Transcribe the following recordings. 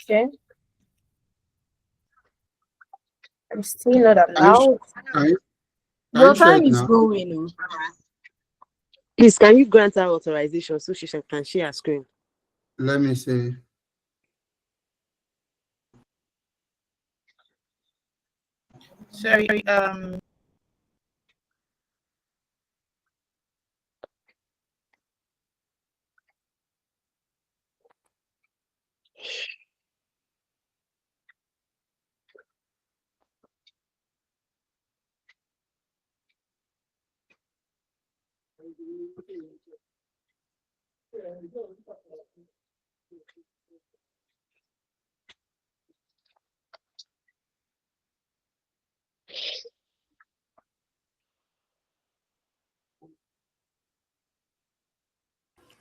Okay. I'm still not Are you, allowed. are you, are Your you sure time it is now? going. Please, can you grant her authorization so she can share her screen? Let me see. Sorry.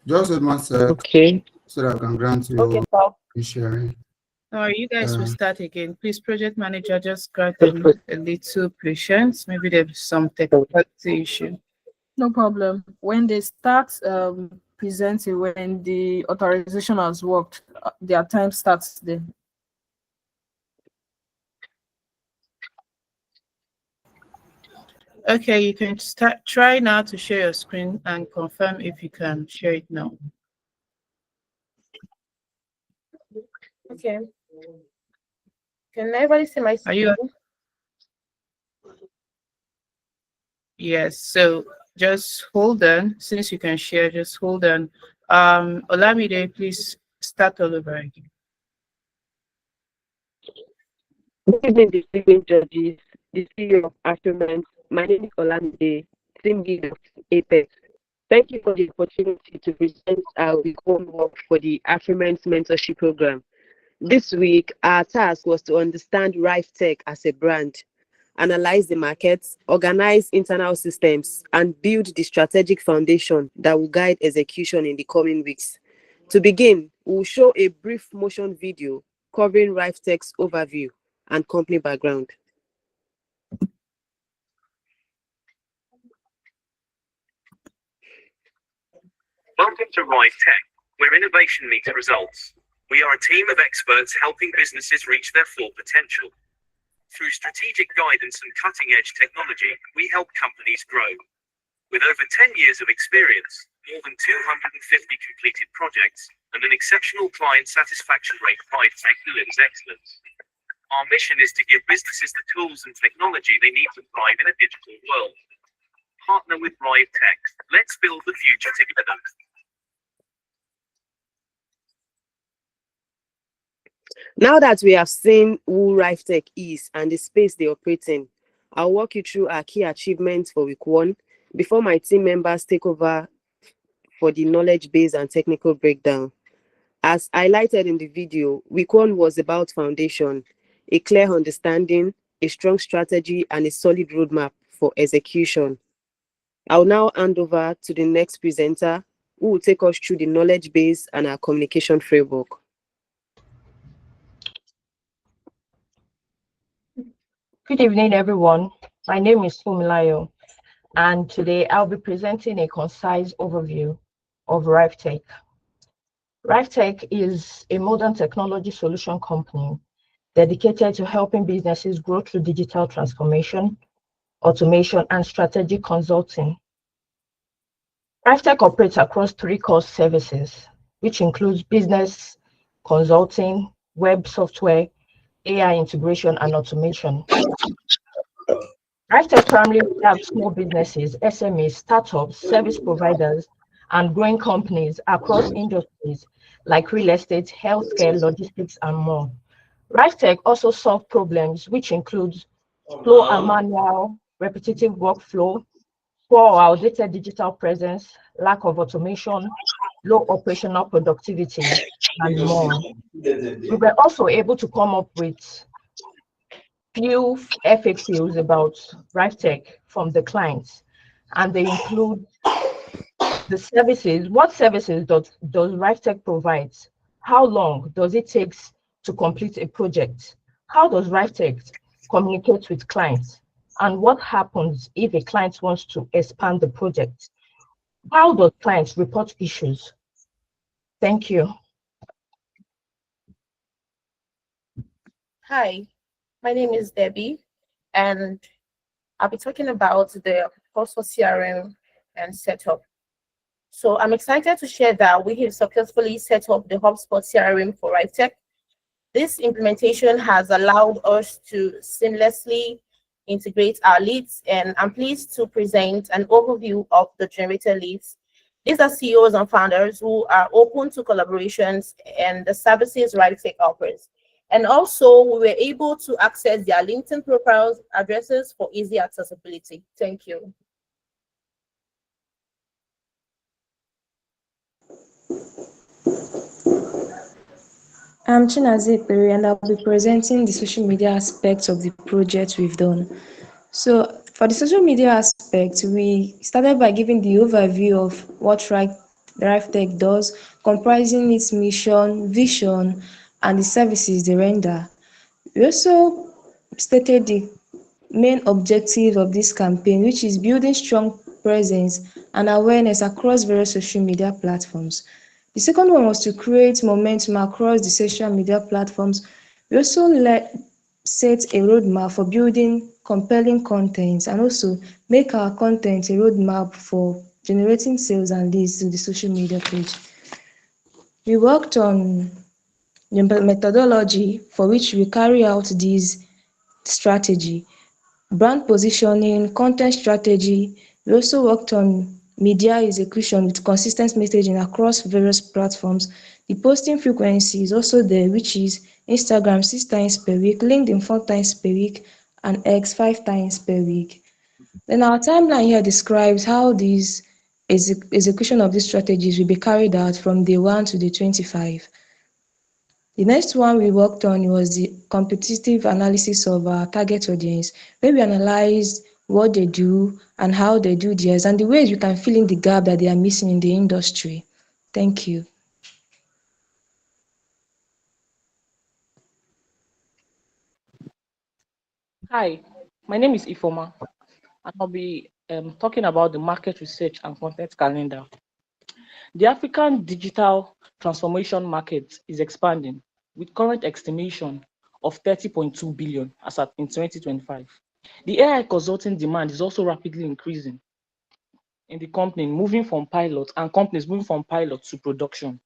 Just hold one sec Okay. so that I can grant Okay, you Paul. sharing. Or you guys will Uh, start again. Please, project manager, just grant them a little patience. Maybe there's some technical issue. No problem. When they start presenting, when the authorization has worked, their time starts then. Okay, you can try now to share your screen and confirm if you can share it now. Okay. Can everybody see my Are screen? you? Yes. So just hold on. Since you can share, just hold on. Olamide, please start all over again. Good evening, distinguished judges, the CEO of Afriment. My name is Olamide, team lead of Apex. Thank you for the opportunity to present our week one work for the Afriment mentorship program. This week, our task was to understand Rife Tech as a brand, analyze the markets, organize internal systems, and build the strategic foundation that will guide execution in the coming weeks. To begin, we'll show a brief motion video covering Rife Tech's overview and company background. Welcome to Rife Tech, where innovation meets results. We are a team of experts helping businesses reach their full potential. Through strategic guidance and cutting-edge technology, we help companies grow. With over 10 years of experience, more than 250 completed projects, and an exceptional client satisfaction rate, Rife Tech delivers excellence. Our mission is to give businesses the tools and technology they need to thrive in a digital world. Partner with Rife Tech. Let's build the future together. Now that we have seen who Rife Tech is and the space they operate in, I'll walk you through our key achievements for week one before my team members take over for the knowledge base and technical breakdown. As highlighted in the video, week one was about foundation, a clear understanding, a strong strategy, and a solid roadmap for execution. I'll now hand over to the next presenter who will take us through the knowledge base and our communication framework. Good evening, everyone. My name is Fumilayo, and today I'll be presenting a concise overview of Rife Tech. Rife Tech is a modern technology solution company dedicated to helping businesses grow through digital transformation, automation, and strategic consulting. Rife Tech operates across three core services, which includes business consulting, web software, AI integration, and automation. Rife Tech primarily serves small businesses, SMEs, startups, service providers, and growing companies across industries like real estate, healthcare, logistics, and more. Rife Tech also solves problems which includes slow and manual, repetitive workflow, poor or outdated digital presence, lack of automation, low operational productivity, and more. We were also able to come up with few FAQs about Rife Tech from the clients, and they include the services. What services does Rife Tech provide? How long does it take to complete a project? How does Rife Tech communicate with clients? And what happens if a client wants to expand the project? How does clients report issues? Thank you. Hi, my name is Debbie, and I'll be talking about the course for CRM and setup. So I'm excited to share that we have successfully set up the HubSpot CRM for RiveTech. This implementation has allowed us to seamlessly integrate our leads, and I'm pleased to present an overview of the generated leads. These are CEOs and founders who are open to collaborations and the services RiveTech offers. And also, we were able to access their LinkedIn profiles, addresses for easy accessibility. Thank you. I'm Chinaze Peri, and I'll be presenting the social media aspects of the project we've done. So for the social media aspect, we started by giving the overview of what RiveTech does, comprising its mission, vision, and the services they render. We also stated the main objective of this campaign, which is building strong presence and awareness across various social media platforms. The second one was to create momentum across the social media platforms. We also set a roadmap for building compelling content and also make our content a roadmap for generating sales and leads to the social media page. We worked on the methodology for which we carry out this strategy, brand positioning, content strategy. We also worked on media execution with consistent messaging across various platforms. The posting frequency is also there, which is Instagram 6 times per week, LinkedIn 4 times per week, and X 5 times per week. Then our timeline here describes how these execution of these strategies will be carried out from day 1 to day 25. The next one we worked on was the competitive analysis of our target audience, where we analyzed what they do and how they do theirs and the ways we can fill in the gap that they are missing in the industry. Thank you. Hi, my name is Ifoma, and I'll be talking about the market research and content calendar. The African digital transformation market is expanding with current estimation of 30.2 billion as at in 2025. The AI consulting demand is also rapidly increasing in the companies moving from pilot to production.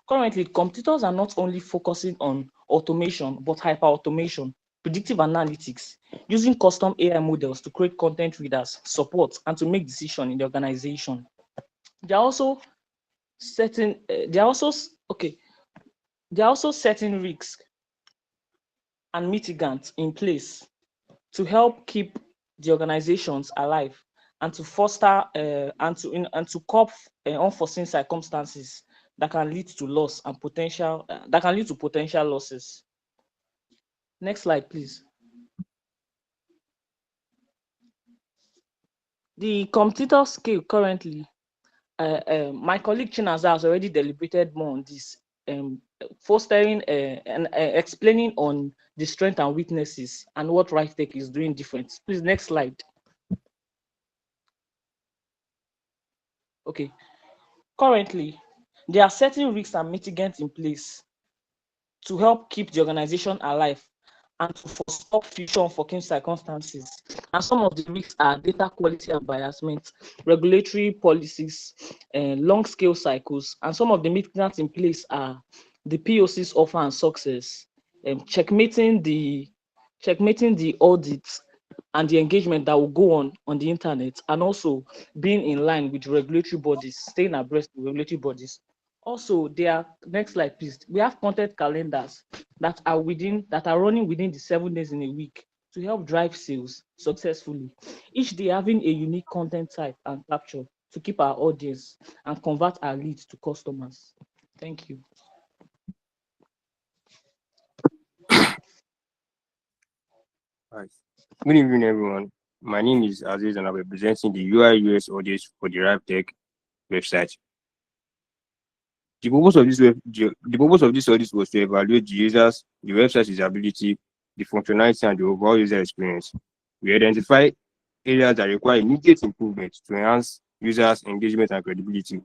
Currently, competitors are not only focusing on automation, but hyper-automation, predictive analytics, using custom AI models to create content readers, support, and to make decisions in the organization. They are also setting risks and mitigants in place to help keep the organizations alive and to foster and to cope unforeseen circumstances that can lead to loss and potential losses. Next slide, please. The competitor scale currently, my colleague Chinaza has already deliberated more on this, fostering and explaining on the strengths and weaknesses and what RiveTech is doing different. Please, next slide. Okay. Currently, there are certain risks and mitigants in place to help keep the organization alive and to foster future unforeseen circumstances. And some of the risks are data quality and biasment, regulatory policies, long scale cycles, and some of the mitigants in place are the POC's offer and success, checkmating the audits and the engagement that will go on the internet, and also being in line with regulatory bodies, staying abreast of regulatory bodies. Also, next slide, please. We have content calendars that are running within the 7 days in a week to help drive sales successfully. Each day having a unique content type and capture to keep our audience and convert our leads to customers. Thank you. Hi. Good evening, everyone. My name is Aziz, and I'll be presenting the UI UX audience for the RiveTech website. The purpose of this audit was to evaluate the users, the website's usability, the functionality, and the overall user experience. We identify areas that require immediate improvement to enhance users' engagement and credibility.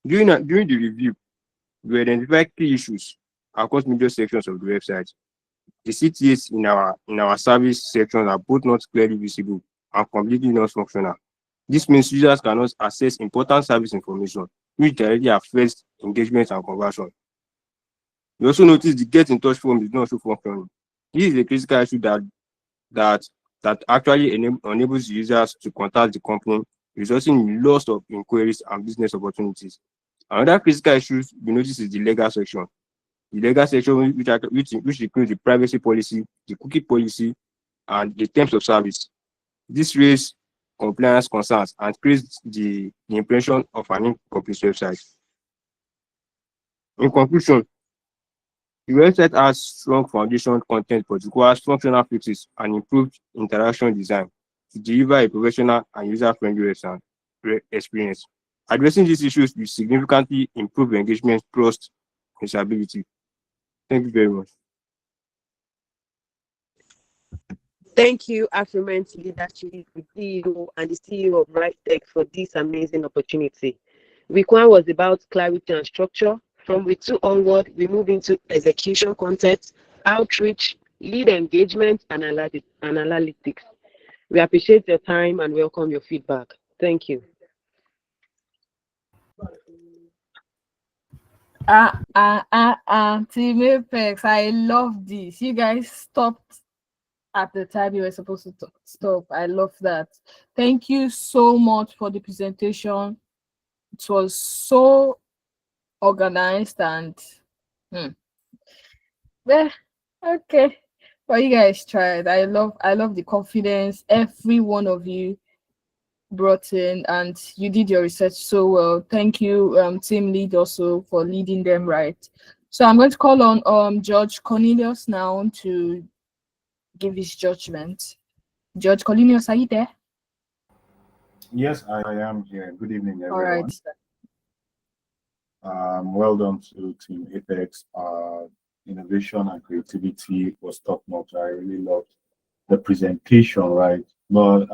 During the review, we identified key issues across major sections of the website. The CTAs in our service sections are both not clearly visible and completely non-functional. This means users cannot access important service information, which directly affects engagement and conversion. We also notice the get in touch form is not so functional. This is a critical issue that actually enables users to contact the company, resulting in loss of inquiries and business opportunities. Another critical issue we notice is the legal section. The legal section, which includes the privacy policy, the cookie policy, and the terms of service. This raises compliance concerns and creates the impression of an incomplete website. In conclusion, the website has strong foundation content but requires functional fixes and improved interaction design to deliver a professional and user-friendly experience. Addressing these issues will significantly improve engagement, trust, and usability. Thank you very much. Thank you, Afriment Leadership, the CEO and the CEO of RightTech for this amazing opportunity. Week 1 was about clarity and structure. From week 2 onward, we move into execution content, outreach, lead engagement, and analytics. We appreciate your time and welcome your feedback. Thank you. Team Apex, I love this. You guys stopped at the time you were supposed to stop. I love that. Thank you so much for the presentation. It was so organized and yeah, okay. But you guys tried. I love the confidence every one of you brought in, and you did your research so well. Thank you, team lead, also for leading them right. So I'm going to call on George Cornelius now to give his judgment. George Cornelius, are you there? Yes, I am here. Good evening, everyone. All right. Well done to Team Apex. Innovation and creativity was top notch. I really loved the presentation, right? But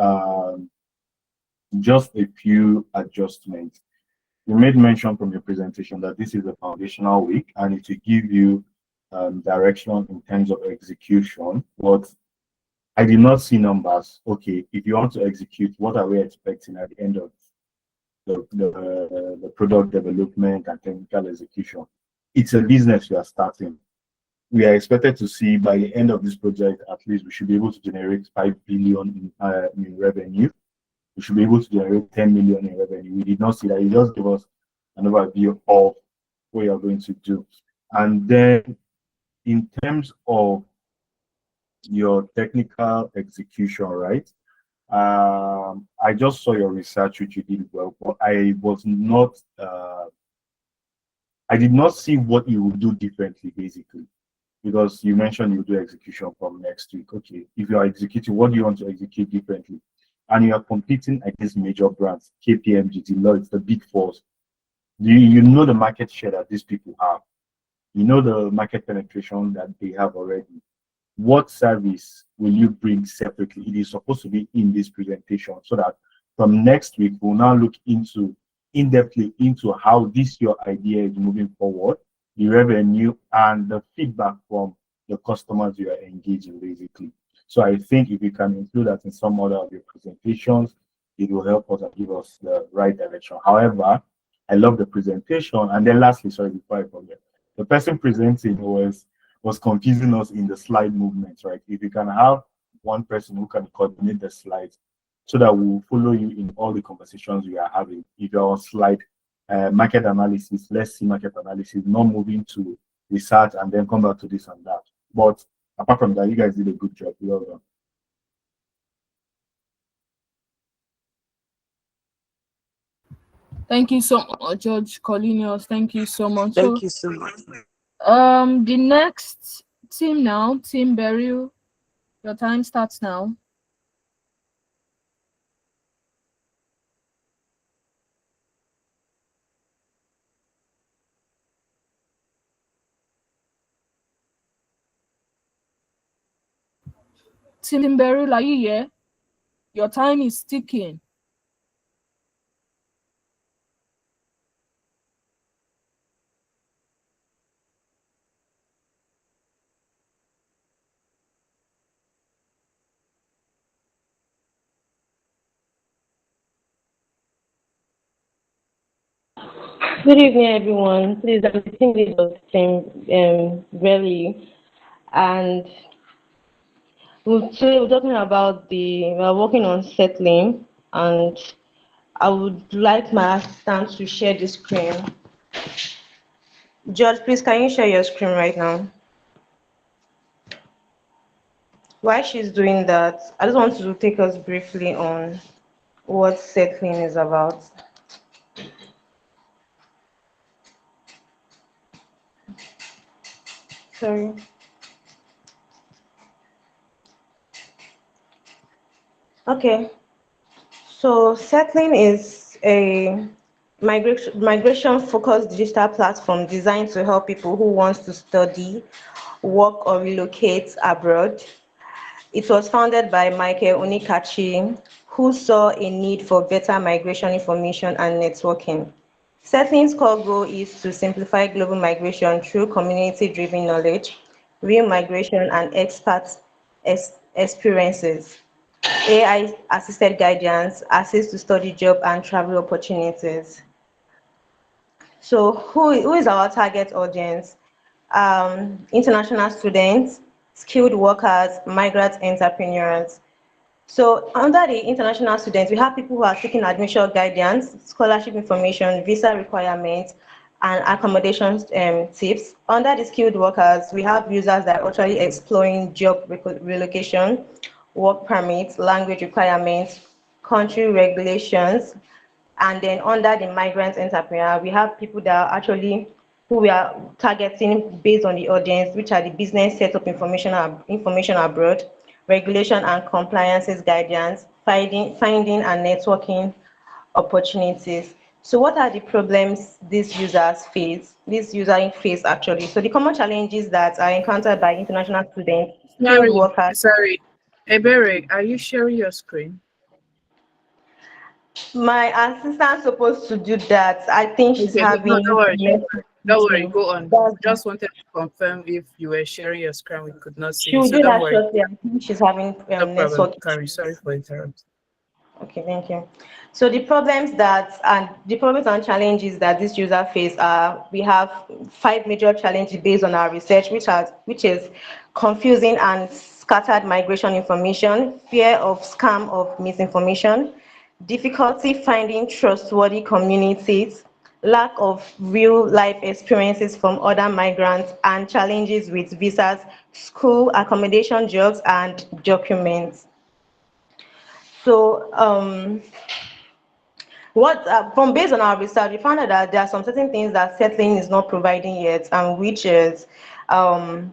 just a few adjustments. You made mention from your presentation that this is a foundational week and it will give you direction in terms of execution. But I did not see numbers. Okay, if you want to execute, what are we expecting at the end of the product development and technical execution? It's a business you are starting. We are expected to see by the end of this project, at least we should be able to generate 5 billion in revenue. We should be able to generate 10 million in revenue. We did not see that. You just give us an overview of what you are going to do. And then in terms of your technical execution, right? I just saw your research, which you did well, but I did not see what you would do differently, basically, because you mentioned you do execution from next week. Okay, if you are executing, what do you want to execute differently? And you are competing against major brands, KPMG, Deloitte, the big fours. You know the market share that these people have. You know the market penetration that they have already. What service will you bring separately? It is supposed to be in this presentation so that from next week, we'll now look in-depthly into how your idea is moving forward, the revenue and the feedback from the customers you are engaging, basically. So I think if you can include that in some other of your presentations, it will help us and give us the right direction. However, I love the presentation. And then lastly, sorry, before I forget, the person presenting was confusing us in the slide movements, right? If you can have one person who can coordinate the slides so that we'll follow you in all the conversations we are having. If you're on slide market analysis, let's see market analysis, not moving to research and then come back to this and that. But apart from that, you guys did a good job. Well done. Thank you so much, George Cornelius. Thank you so much. Thank you so much. The next team now, Team Beryl, your time starts now. Team Beryl, are you here? Your time is ticking. Good evening, everyone. Please, I'm the team lead of team Really, and today we're talking about we're working on settling, and I would like my assistant to share the screen. George, please, can you share your screen right now? While she's doing that, I just want to take us briefly on what settling is about. Sorry. Okay. So settling is a migration-focused digital platform designed to help people who want to study, work, or relocate abroad. It was founded by Michael Onikachi, who saw a need for better migration information and networking. Settling's core goal is to simplify global migration through community-driven knowledge, real migration, and experiences. AI-assisted guidance, access to study, job, and travel opportunities. So who is our target audience? International students, skilled workers, migrant entrepreneurs. So under the international students, we have people who are seeking admission guidance, scholarship information, visa requirements, and accommodation tips. Under the skilled workers, we have users that are actually exploring job relocation, work permits, language requirements, country regulations. And then under the migrant entrepreneur, we have people that are actually who we are targeting based on the audience, which are the business setup information abroad, regulation and compliances guidance, finding and networking opportunities. So what are the problems these users face? This user face actually. So the common challenges that are encountered by international students, skilled Sorry, workers. sorry. Ebere, are you sharing your screen? My assistant's supposed to do that. I think she's Okay, no, having don't worry. network Don't worry, issue. go on. That's Just wanted to confirm if you were sharing your screen, we could not see She you. will So do don't that worry. shortly. I think she's having No problem. network Carrie, sorry issues. for interrupting. Okay, thank you. So the problems and challenges that this user face are, we have 5 major challenges based on our research, which is confusing and scattered migration information, fear of scam of misinformation, difficulty finding trustworthy communities, lack of real life experiences from other migrants, and challenges with visas, school, accommodation, jobs, and documents. So what from based on our research, we found out that there are some certain things that settling is not providing yet, and which is um,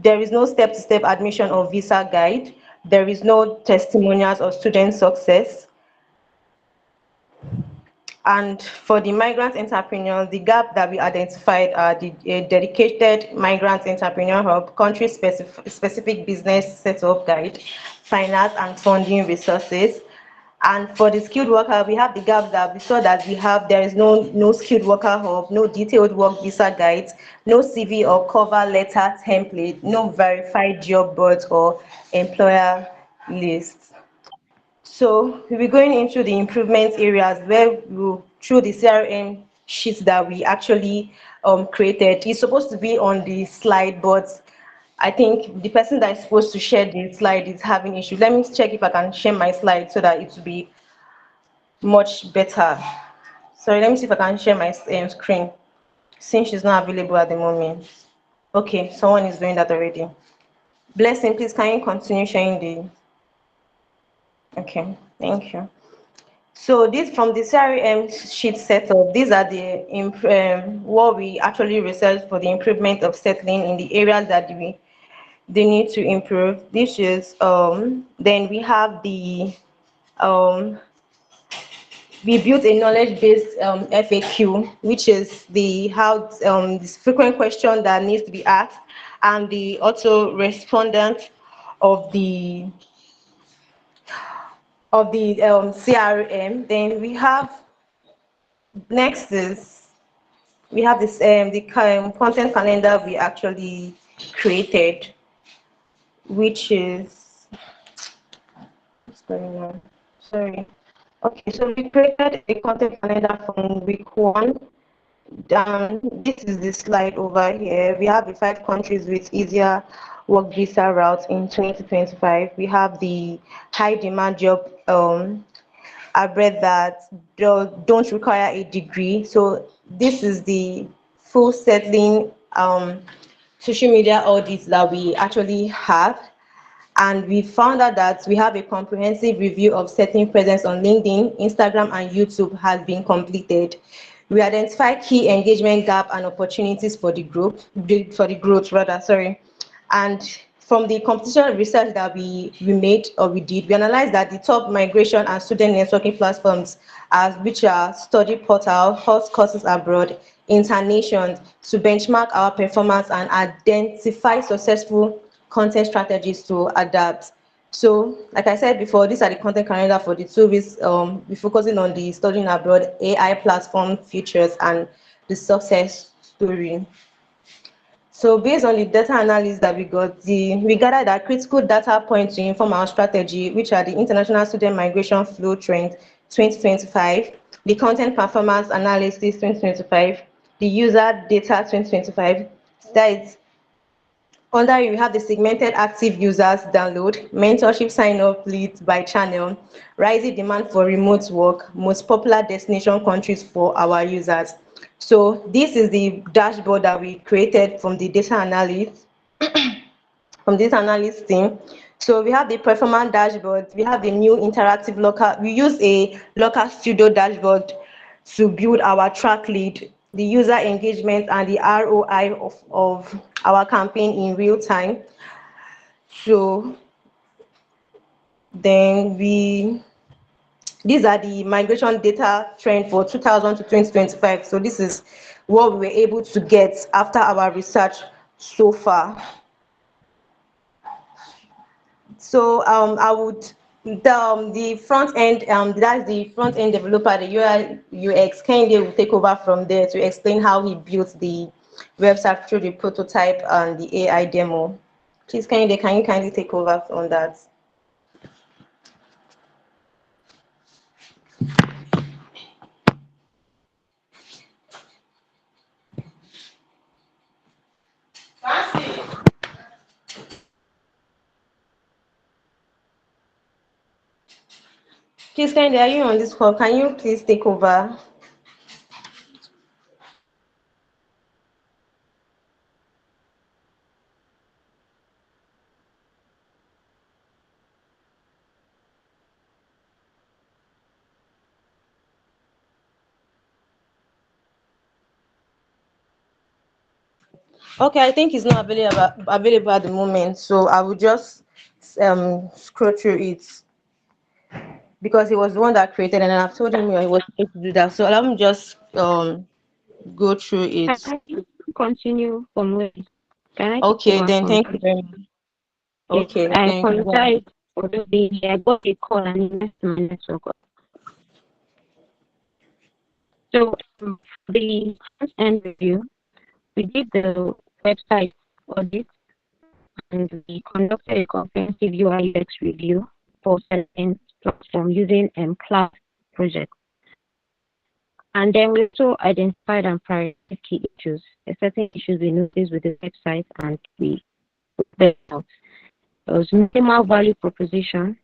there is no step-to-step admission or visa guide, there is no testimonials of student success. And for the migrant entrepreneurs, the gap that we identified are the dedicated migrant entrepreneur hub, country specific business setup guide, finance and funding resources. And for the skilled worker, we have the gap that we saw that there is no skilled worker hub, no detailed work visa guides, no CV or cover letter template, no verified job boards or employer lists. So we'll be going into the improvement areas where we'll, through the CRM sheets that we actually created. It's supposed to be on the slide, but I think the person that is supposed to share the slide is having issue. Let me check if I can share my slide so that it will be much better. Sorry, let me see if I can share my screen since she's not available at the moment. Okay, someone is doing that already. Blessing, please can you continue sharing the. Okay, thank you. So this from the CRM sheet setup, these are the what we actually researched for the improvement of settling in the areas that they need to improve. This is then we have the um, we built a knowledge-based FAQ, which is the how this frequent question that needs to be asked, and the auto respondent of the CRM. Then we have next is we have this the content calendar we actually created, which is what's going on? Sorry. Okay, so we created a content calendar from week 1. This is the slide over here. We have the 5 countries with easier work visa routes in 2025. We have the high demand job. I read that don't require a degree. So this is the full settling social media audits that we actually have. And we found out that we have a comprehensive review of setting presence on LinkedIn, Instagram, and YouTube has been completed. We identify key engagement gap and opportunities for the growth rather, sorry. And from the competition research that we did, we analyzed that the top migration and student networking platforms which are Study Portal, Hot Courses Abroad, Internations, to benchmark our performance and identify successful content strategies to adapt. So, like I said before, these are the content calendar for the 2 weeks. We're focusing on the studying abroad, AI platform features, and the success story. So based on the data analysis that we got, we gathered that critical data points to inform our strategy, which are the international student migration flow trend 2025, the content performance analysis 2025, the user data 2025. That is under you have the segmented active users download, mentorship sign-up leads by channel, rising demand for remote work, most popular destination countries for our users. So this is the dashboard that we created from the data analyst, from this analyst team. So we have the performance dashboard, we have the new interactive local, we use a local studio dashboard to build our track lead, the user engagement, and the ROI of our campaign in real time. So then these are the migration data trend for 2000 to 2025. So this is what we were able to get after our research so far. So I would the front end that's the front end developer, the UI UX Kende will take over from there to explain how he built the website through the prototype and the AI demo. Please Kende, can you kindly take over on that? Please Kende, are you on this call? Can you please take over? Okay, I think it's not available at the moment, so I will just scroll through it because he was the one that created, and I've told him I was able to do that. So let me just go through it. Can I continue from where? Can I take Okay, over then from thank you there? very much. Yes, Okay, I thank you. apologize for the delay. I got a call and it messed my network up. So for the front-end review, we did the website audit and we conducted a comprehensive UI UX review for certain platform using cloud projects. And then we also identified and prioritized key issues. There are certain issues we noticed with the website and we put them out. There was minimal value proposition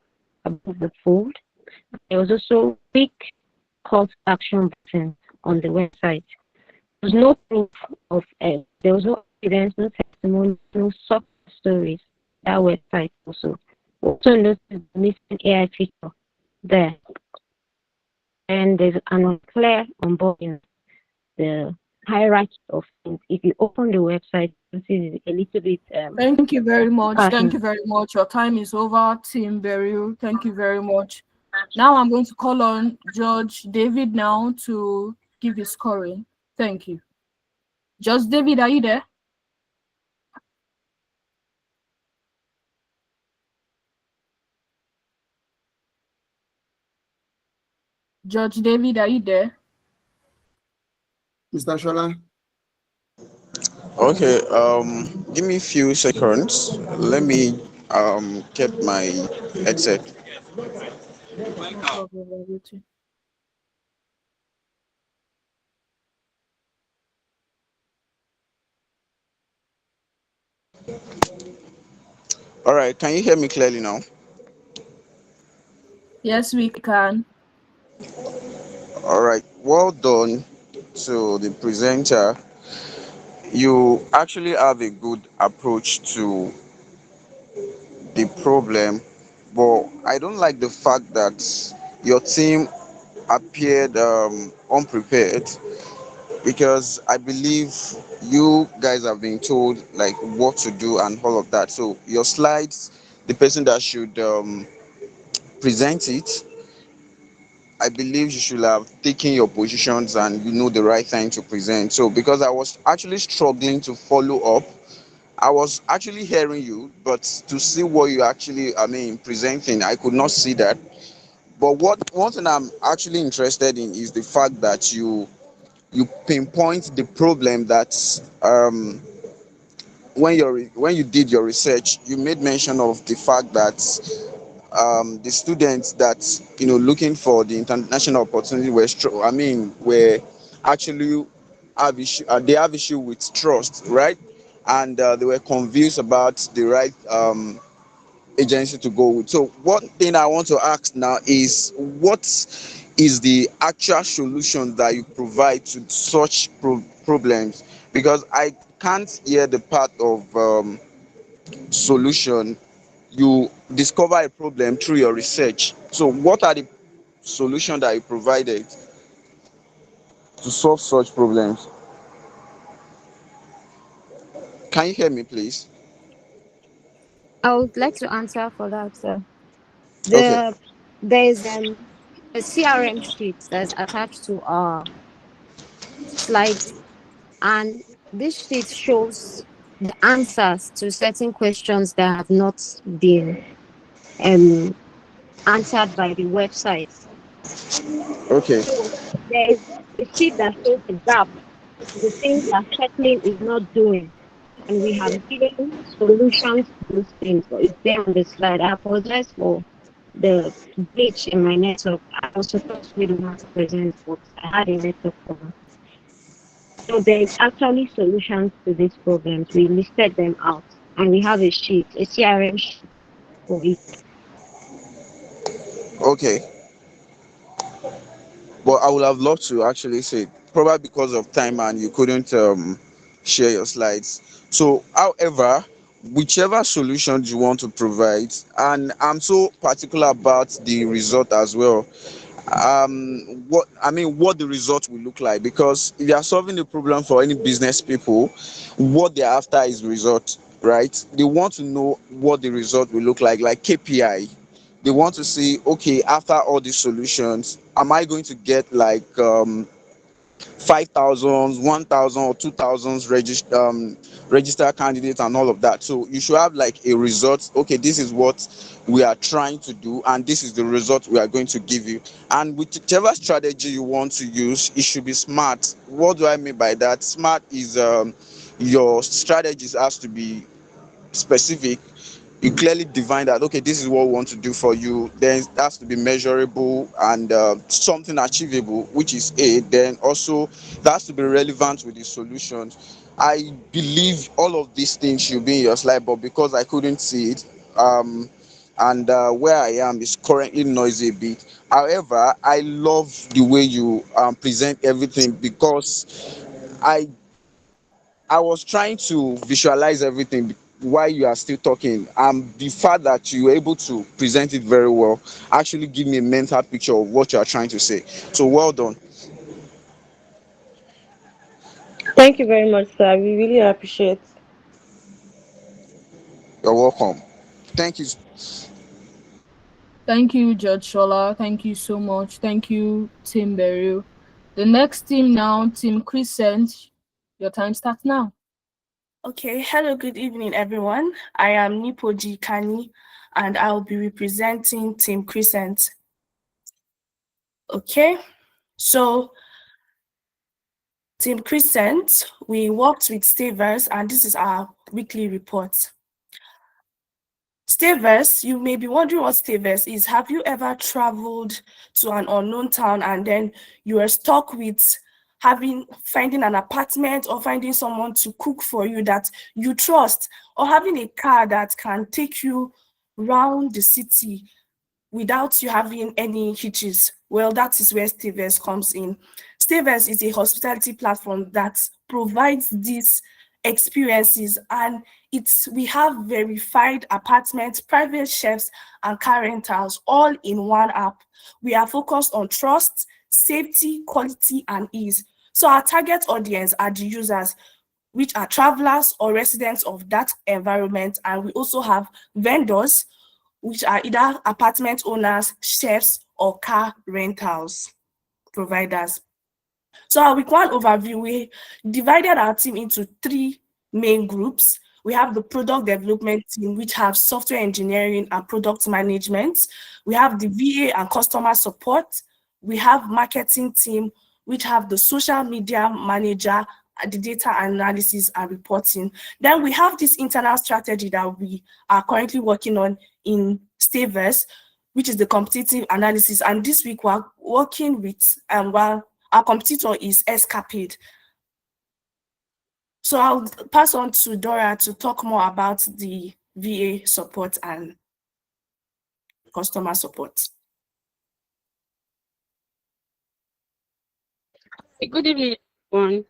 above the fold. There was also quick call to action button on the website. There was no proof of there was no evidence, no testimony, no soft stories. That website also. We also noticed the missing AI feature there. And there's an unclear onboarding. The hierarchy of things. If you open the website, this is a little bit. Thank you very much. Thank you very much. Your time is over, Team Beryl. Thank you very much. Now I'm going to call on Judge David now to give his scoring. Thank you. Judge David, are you there? Judge David, are you there? Mr. Shola? Okay, give me a few seconds. Let me get my headset. No problem, All right, can you hear me clearly now? Yes, we can. All right, well done to the presenter. You actually have a good approach to the problem, but I don't like the fact that your team appeared unprepared, because I believe you guys have been told like what to do and all of that. So your slides, the person that should present it, I believe you should have taken your positions and you know the right time to present. So because I was actually struggling to follow up, I was actually hearing you, but to see what you actually, I mean, presenting, I could not see that. But what one thing I'm actually interested in is the fact that you pinpoint the problem that when you did your research, you made mention of the fact that the students that looking for the international opportunity were actually they have issue with trust, right? And they were confused about the right agency to go with. So one thing I want to ask now is, what is the actual solution that you provide to such problems? Because I can't hear the part of solution. You discover a problem through your research. So what are the solutions that you provided to solve such problems? Can you hear me, please? I would like to answer for that, sir. Okay. There's a CRM sheet that's attached to our slides, and this sheet shows the answers to certain questions that have not been um answered by the website. Okay. So there's a sheet that shows the gap, the things that settling is not doing, and we have given solutions to those things. So it's there on the slide. I apologize for the glitch in my network. I was supposed to be the one to present, but I had a network problem. So there's actually solutions to these problems. We listed them out, and we have a sheet, a CRM sheet for it. Okay. But I would have loved to actually say, probably because of time and you couldn't share your slides. So, however, whichever solutions you want to provide, and I'm so particular about the result as well. What the result will look like, because if you are solving the problem for any business people, what they're after is result, right? They want to know what the result will look like KPI. They want to see, okay, after all these solutions, am I going to get like 5,000, 1,000 or 2,000 registered candidates and all of that. So you should have like a result. Okay, this is what we are trying to do, and this is the result we are going to give you. And whichever strategy you want to use, it should be smart. What do I mean by that? Smart is your strategies has to be specific. You clearly define that, okay, this is what we want to do for you. Then it has to be measurable and something achievable, which is A. Then also that has to be relevant with the solutions. I believe all of these things should be in your slide, but because I couldn't see it, and where I am is currently noisy a bit. However, I love the way you present everything, because I I was trying to visualize everything while you are still talking. The fact that you were able to present it very well actually give me a mental picture of what you are trying to say. So well done. Thank you very much, sir. We really appreciate. You're welcome. Thank you. Thank you, Judge Shola. Thank you so much. Thank you, Tim Beru. The next team now, Team Crescent. Your time starts now. Okay, hello, good evening, everyone. I am Nipoji Kani, and I'll be representing Team Crescent. Okay, so Team Crescent, we worked with Stavers, and this is our weekly report. Stavers, you may be wondering what Stavers is. Have you ever traveled to an unknown town and then you were stuck with finding an apartment or finding someone to cook for you that you trust, or having a car that can take you around the city without you having any hitches. Well, that is where Stevens comes in. Stevens is a hospitality platform that provides these experiences, and we have verified apartments, private chefs, and car rentals all in one app. We are focused on trust, safety, quality, and ease. So our target audience are the users, which are travelers or residents of that environment, and we also have vendors, which are either apartment owners, chefs, or car rentals providers. So our week one overview, we divided our team into 3 main groups. We have the product development team, which have software engineering and product management. We have the VA and customer support. We have marketing team, which have the social media manager, the data analysis and reporting. Then we have this internal strategy that we are currently working on in Stevens, which is the competitive analysis. And this week we're working with, well, our competitor is Escapade. So I'll pass on to Dora to talk more about the VA support and customer support. Good evening, everyone.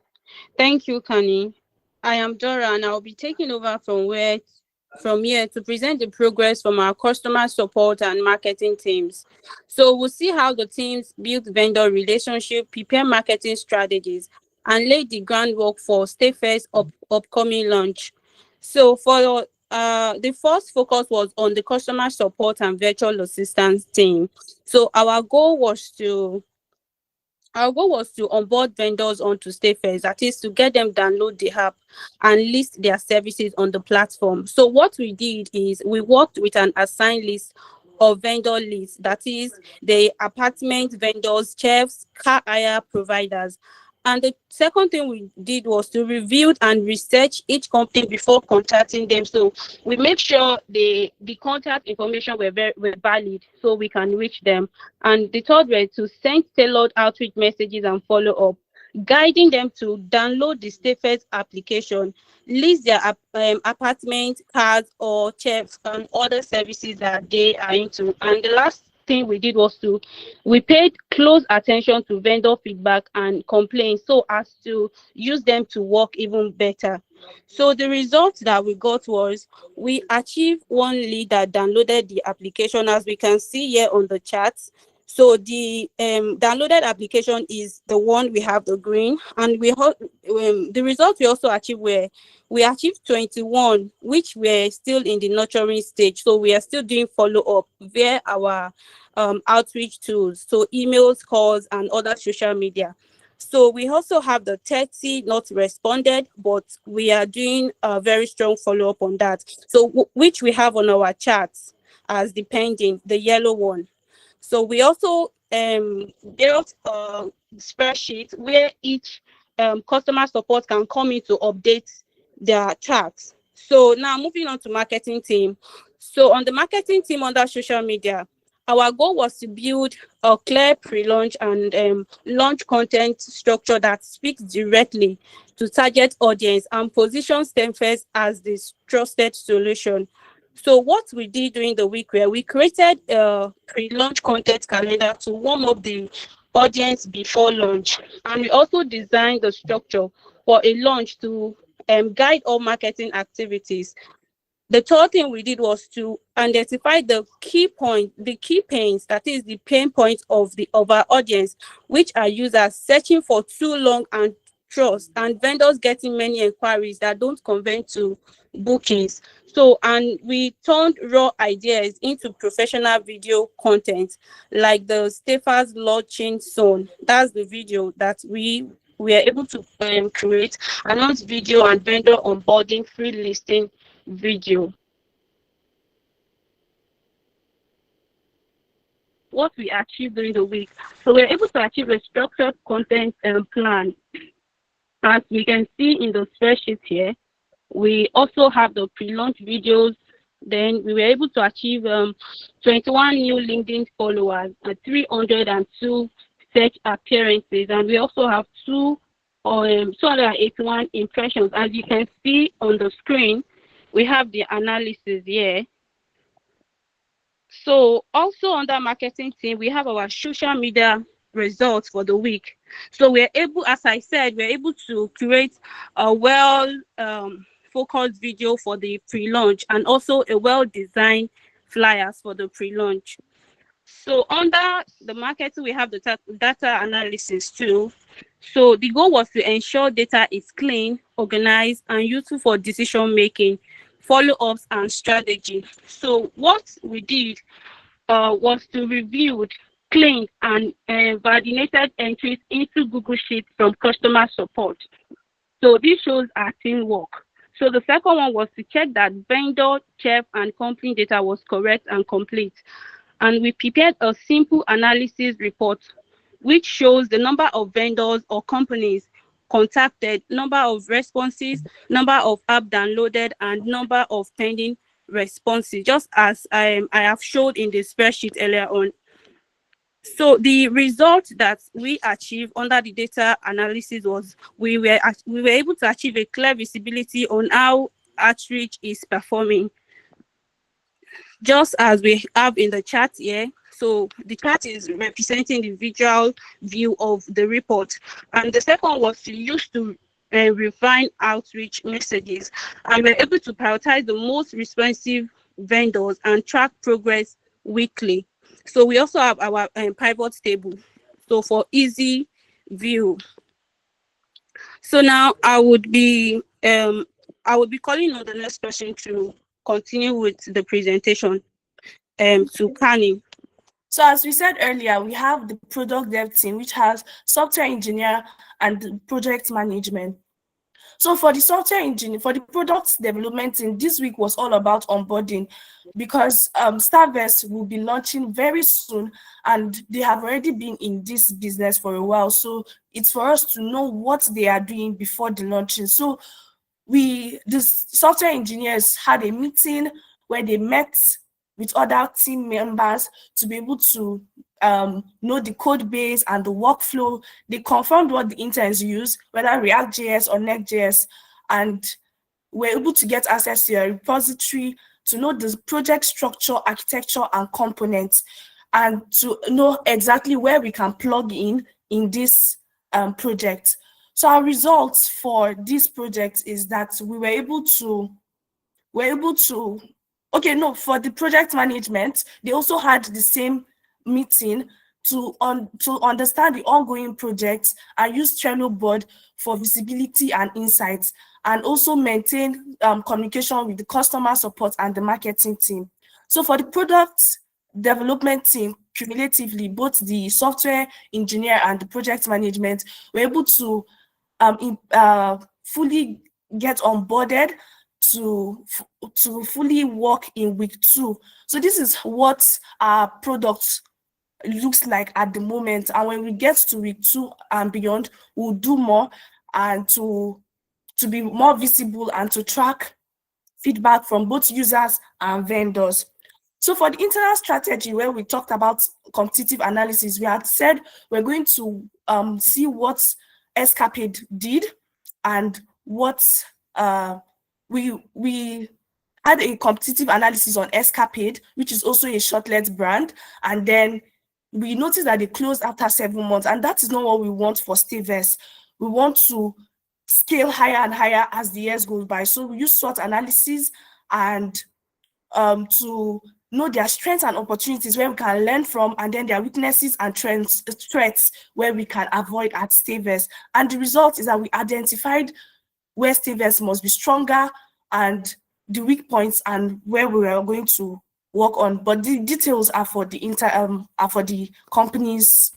Thank you, Kani. I am Dora, and I'll be taking over from here to present the progress from our customer support and marketing teams. So we'll see how the teams build vendor relationship, prepare marketing strategies, and lay the groundwork for Stayfair's upcoming launch. So for the first focus was on the customer support and virtual assistance team. So our goal was to onboard vendors onto Stayfair, that is to get them download the app and list their services on the platform. So what we did is we worked with an assigned list of vendor lists, that is the apartment vendors, chefs, car hire providers. And the second thing we did was to review and research each company before contacting them. So we make sure the contact information were valid so we can reach them. And the third way, to send tailored outreach messages and follow up, guiding them to download the Stayfair's application, list their apartment, cars, or chefs and other services that they are into. And the last thing we did was we paid close attention to vendor feedback and complaints so as to use them to work even better. So the result that we got was we achieved 1 lead that downloaded the application, as we can see here on the charts. So the downloaded application is the one we have, the green, and the results we also achieved were we achieved 21, which were still in the nurturing stage. So we are still doing follow-up via our outreach tools, so emails, calls, and other social media. So we also have the 30 not responded, but we are doing a very strong follow-up on that. So which we have on our charts as the pending, the yellow one. So we also built a spreadsheet where each customer support can come in to update their charts. So now moving on to marketing team. So on the marketing team under social media, our goal was to build a clear pre-launch and launch content structure that speaks directly to target audience and positions Stayfair as this trusted solution. So what we did during the week where we created a pre-launch content calendar to warm up the audience before launch. And we also designed the structure for a launch to guide all marketing activities. The third thing we did was to identify the key pains, that is the pain points of our audience, which are users searching for too long and trust, and vendors getting many inquiries that don't convert to bookings. So, and we turned raw ideas into professional video content, like the Stayfair's launching zone. That's the video that we are able to create, announce video and vendor onboarding free listing video. What we achieved during the week. So we're able to achieve a structured content plan. As we can see in the spreadsheet here, we also have the pre-launch videos. Then we were able to achieve 21 new LinkedIn followers and 302 search appearances, and we also have 281 impressions. As you can see on the screen, we have the analysis here. So also under marketing team, we have our social media results for the week. So we're able, as I said, we're able to create a focused video for the pre-launch and also a well-designed flyers for the pre-launch. So under the marketing, we have the data analysis too. So the goal was to ensure data is clean, organized, and useful for decision making, follow-ups, and strategy. So what we did was to review, clean, and validated entries into Google Sheets from customer support. So this shows our teamwork. So the second one was to check that vendor, chef, and company data was correct and complete. And we prepared a simple analysis report, which shows the number of vendors or companies contacted, number of responses, number of app downloaded, and number of pending responses, just as I have showed in the spreadsheet earlier on. So the result that we achieved under the data analysis was we were able to achieve a clear visibility on how outreach is performing, just as we have in the chart here. So the chart is representing the visual view of the report. And the second was to use to refine outreach messages. And we're able to prioritize the most responsive vendors and track progress weekly. So we also have our pivot table. So for easy view. So now I would be calling on the next person to continue with the presentation. To Kani. So as we said earlier, we have the product dev team, which has software engineer and project management. So for the software engineer, for the product development team, this week was all about onboarding, because Starvest will be launching very soon, and they have already been in this business for a while. So it's for us to know what they are doing before the launching. So the software engineers had a meeting where they met with other team members to be able to know the code base and the workflow. They confirmed what the interns use, whether React.js or Next.js, and were able to get access to a repository to know the project structure, architecture, and components, and to know exactly where we can plug in this project. So our results for this project is that we were able to for the project management, they also had the same meeting to understand the ongoing projects and use Trello board for visibility and insights, and also maintain communication with the customer support and the marketing team. So for the product development team, cumulatively, both the software engineer and the project management were able to fully get onboarded to fully work in week 2. So this is what our product looks like at the moment, and when we get to week 2 and beyond, we'll do more and to be more visible and to track feedback from both users and vendors. So for the internal strategy, where we talked about competitive analysis, we had said we're going to see what Escapade did and what we had a competitive analysis on Escapade, which is also a shortlet brand, and then we noticed that they closed after 7 months, and that is not what we want for Starvest. We want to scale higher and higher as the years go by. So we use SWOT analysis and to know their strengths and opportunities where we can learn from, and then their weaknesses and threats where we can avoid at Starvest. And the result is that we identified where Starvest must be stronger and the weak points and where we are going to work on. But the details are for the company's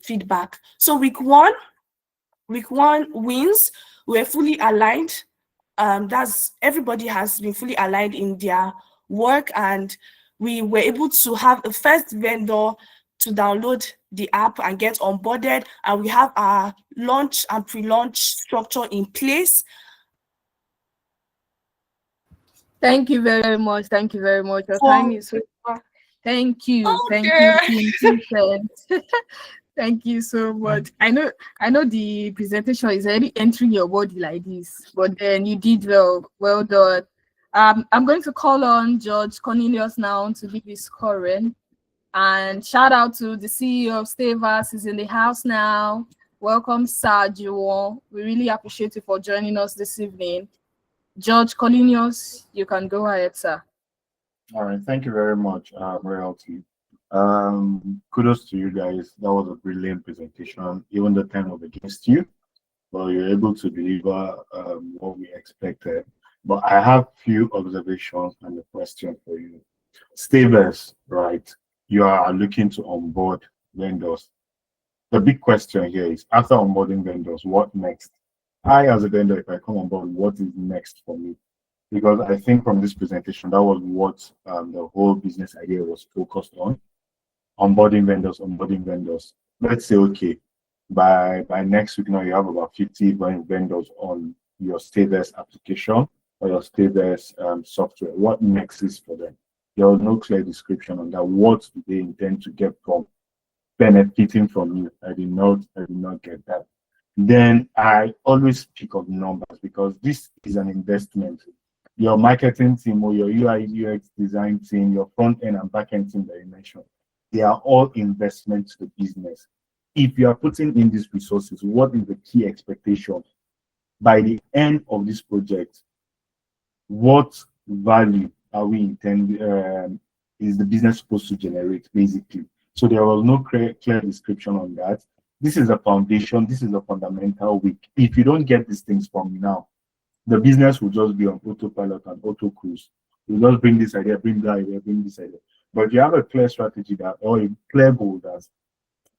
feedback. So week one wins. We're fully aligned. That's everybody has been fully aligned in their work, and we were able to have a first vendor to download the app and get onboarded, and we have our launch and pre-launch structure in place. Thank you very much. Thank you very much. Your time is so far. Thank you. Okay. Thank you, Team. Thank you so much. I know the presentation is already entering your body like this, but then you did well. Well done. I'm going to call on George Cornelius now to give his scoring. And shout out to the CEO of Stavers, is in the house now. Welcome, Sir Juwon. We really appreciate you for joining us this evening. George Cornelius, you can go ahead, sir. All right, thank you very much, Royalty. Kudos to you guys. That was a brilliant presentation. Even the time was against you, but you're able to deliver what we expected. But I have few observations and a question for you. Stavers, right? You are looking to onboard vendors. The big question here is, after onboarding vendors, what next? I, as a vendor, if I come on board, what is next for me? Because I think from this presentation, that was what the whole business idea was focused on. Onboarding vendors, onboarding vendors. Let's say, okay, by next week now, you have about 50 vendors on your Stavers application or your Stavers software. What next is for them? There was no clear description on that. What do they intend to get from benefiting from you? I did not get that. Then I always speak of numbers because this is an investment. Your marketing team or your UI UX design team, your front end and back end team that you mentioned, they are all investments to the business. If you are putting in these resources, what is the key expectation? By the end of this project, what value are we intending, is the business supposed to generate, basically? So there was no clear description on that. This is a foundation, this is a fundamental week. If you don't get these things from now, the business will just be on autopilot and auto cruise. You just bring this idea, bring that idea, bring this idea. But you have a clear strategy that, or a clear goal that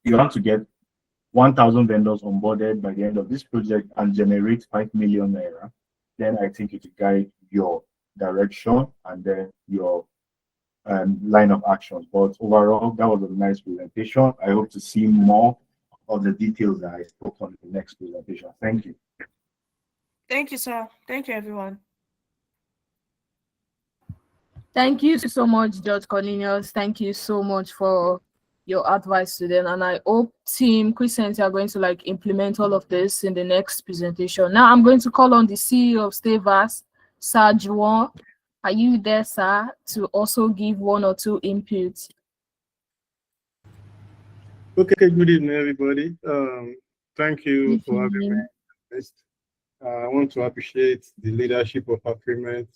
you want to get 1,000 vendors onboarded by the end of this project and generate 5 million naira. Then I think it will guide your direction and then your line of actions. But overall, that was a nice presentation. I hope to see more of the details that I spoke on in the next presentation. Thank you. Thank you, sir. Thank you, everyone. Thank you so much, George Cornelius. Thank you so much for your advice to them. And I hope team Crescent are going to implement all of this in the next presentation. Now I'm going to call on the CEO of Stavers, Sir Juwon. Are you there, sir, to also give one or two inputs? Okay, good evening, everybody. Thank you for having me. I want to appreciate the leadership of Afriment.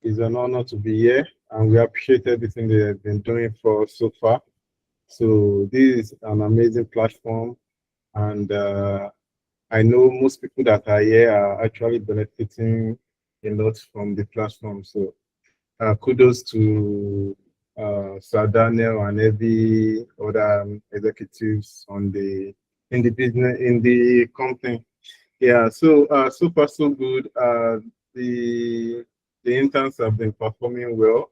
It's an honor to be here, and we appreciate everything they have been doing for us so far. So this is an amazing platform, and I know most people that are here are actually benefiting a lot from the platform. So kudos to Sir Daniel and every other executives in the business, in the company. Yeah, so so far so good. The interns have been performing well.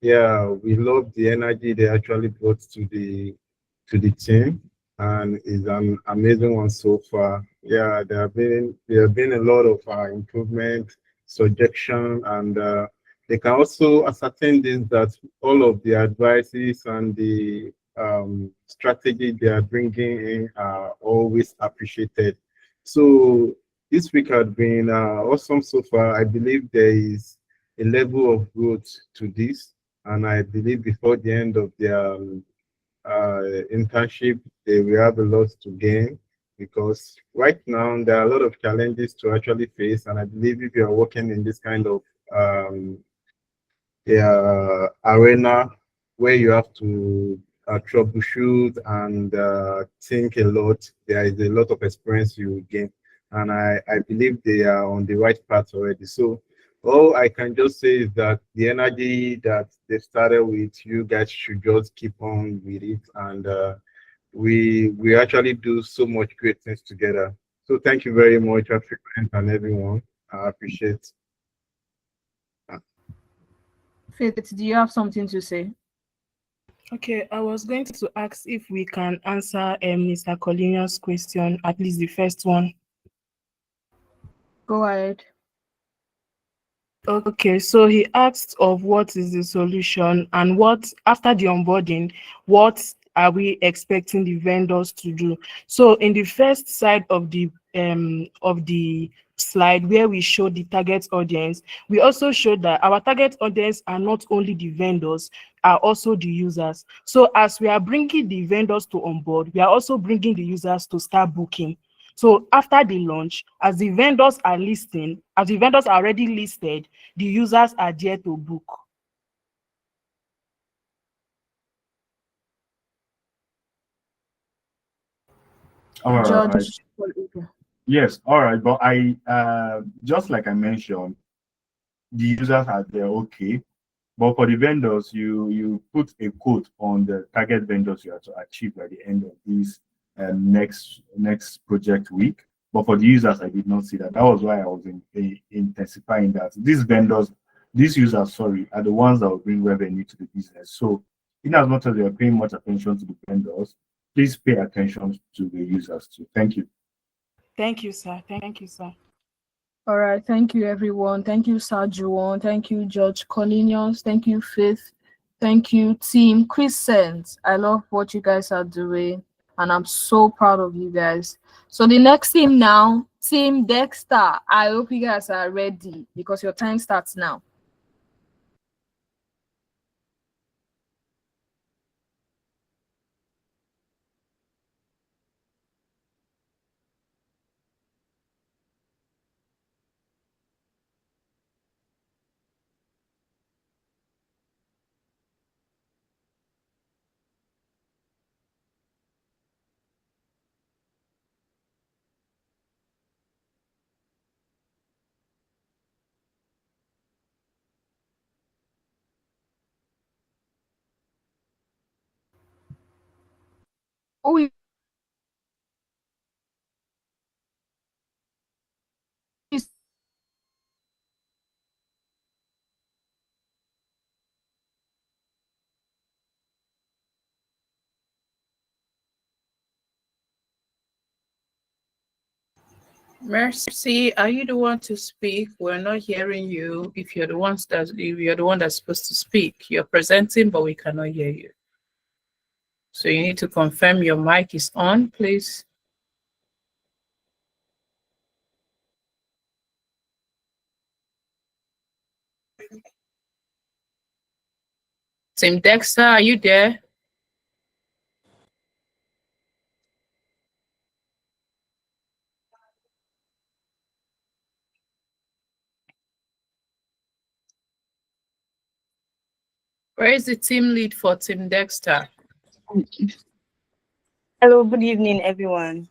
Yeah, we love the energy they actually brought to the team, and it's an amazing one so far. Yeah, there have been a lot of improvement, suggestion, and they can also ascertain this, that all of the advices and the strategy they are bringing in are always appreciated. So this week has been awesome so far. I believe there is a level of growth to this, and I believe before the end of their internship, they will have a lot to gain, because right now there are a lot of challenges to actually face, and I believe if you are working in this kind of arena where you have to troubleshoot and think a lot, there is a lot of experience you will gain, and I believe they are on the right path already. So all I can just say is that the energy that they started with, you guys should just keep on with it, and we actually do so much great things together. So thank you very much, Afriment and everyone. I appreciate. Faith, do you have something to say? Okay, I was going to ask if we can answer Mr. Cornelius' question, at least the first one. Go ahead. Okay, so he asked of what is the solution, and what, after the onboarding, what are we expecting the vendors to do? So in the first side of the slide where we show the target audience, we also showed that our target audience are not only the vendors, are also the users. So as we are bringing the vendors to on board, we are also bringing the users to start booking. So after the launch, as the vendors are listing, as the vendors are already listed, the users are there to book. All George. right. Yes, all right. But I just like I mentioned, the users are there, okay. But for the vendors, you put a quote on the target vendors you are to achieve by the end of this next project week. But for the users, I did not see that. That was why I was intensifying that. These vendors, these users, sorry, are the ones that will bring revenue to the business. So in as much as you are paying much attention to the vendors, please pay attention to the users too. Thank you. Thank you, sir. Thank you, sir. All right, thank you, everyone. Thank you, Sir Juwon. Thank you, George Colinius. Thank you, Faith. Thank you, Team Crescent. I love what you guys are doing, and I'm so proud of you guys. So the next team now, Team Dexter. I hope you guys are ready because your time starts now. Oh, Mercy, are you the one to speak? We're not hearing you. If you're the one that's supposed to speak, you're presenting, but we cannot hear you. So you need to confirm your mic is on, please. Team Dexter, are you there? Where is the team lead for Team Dexter? Hello, good evening, everyone.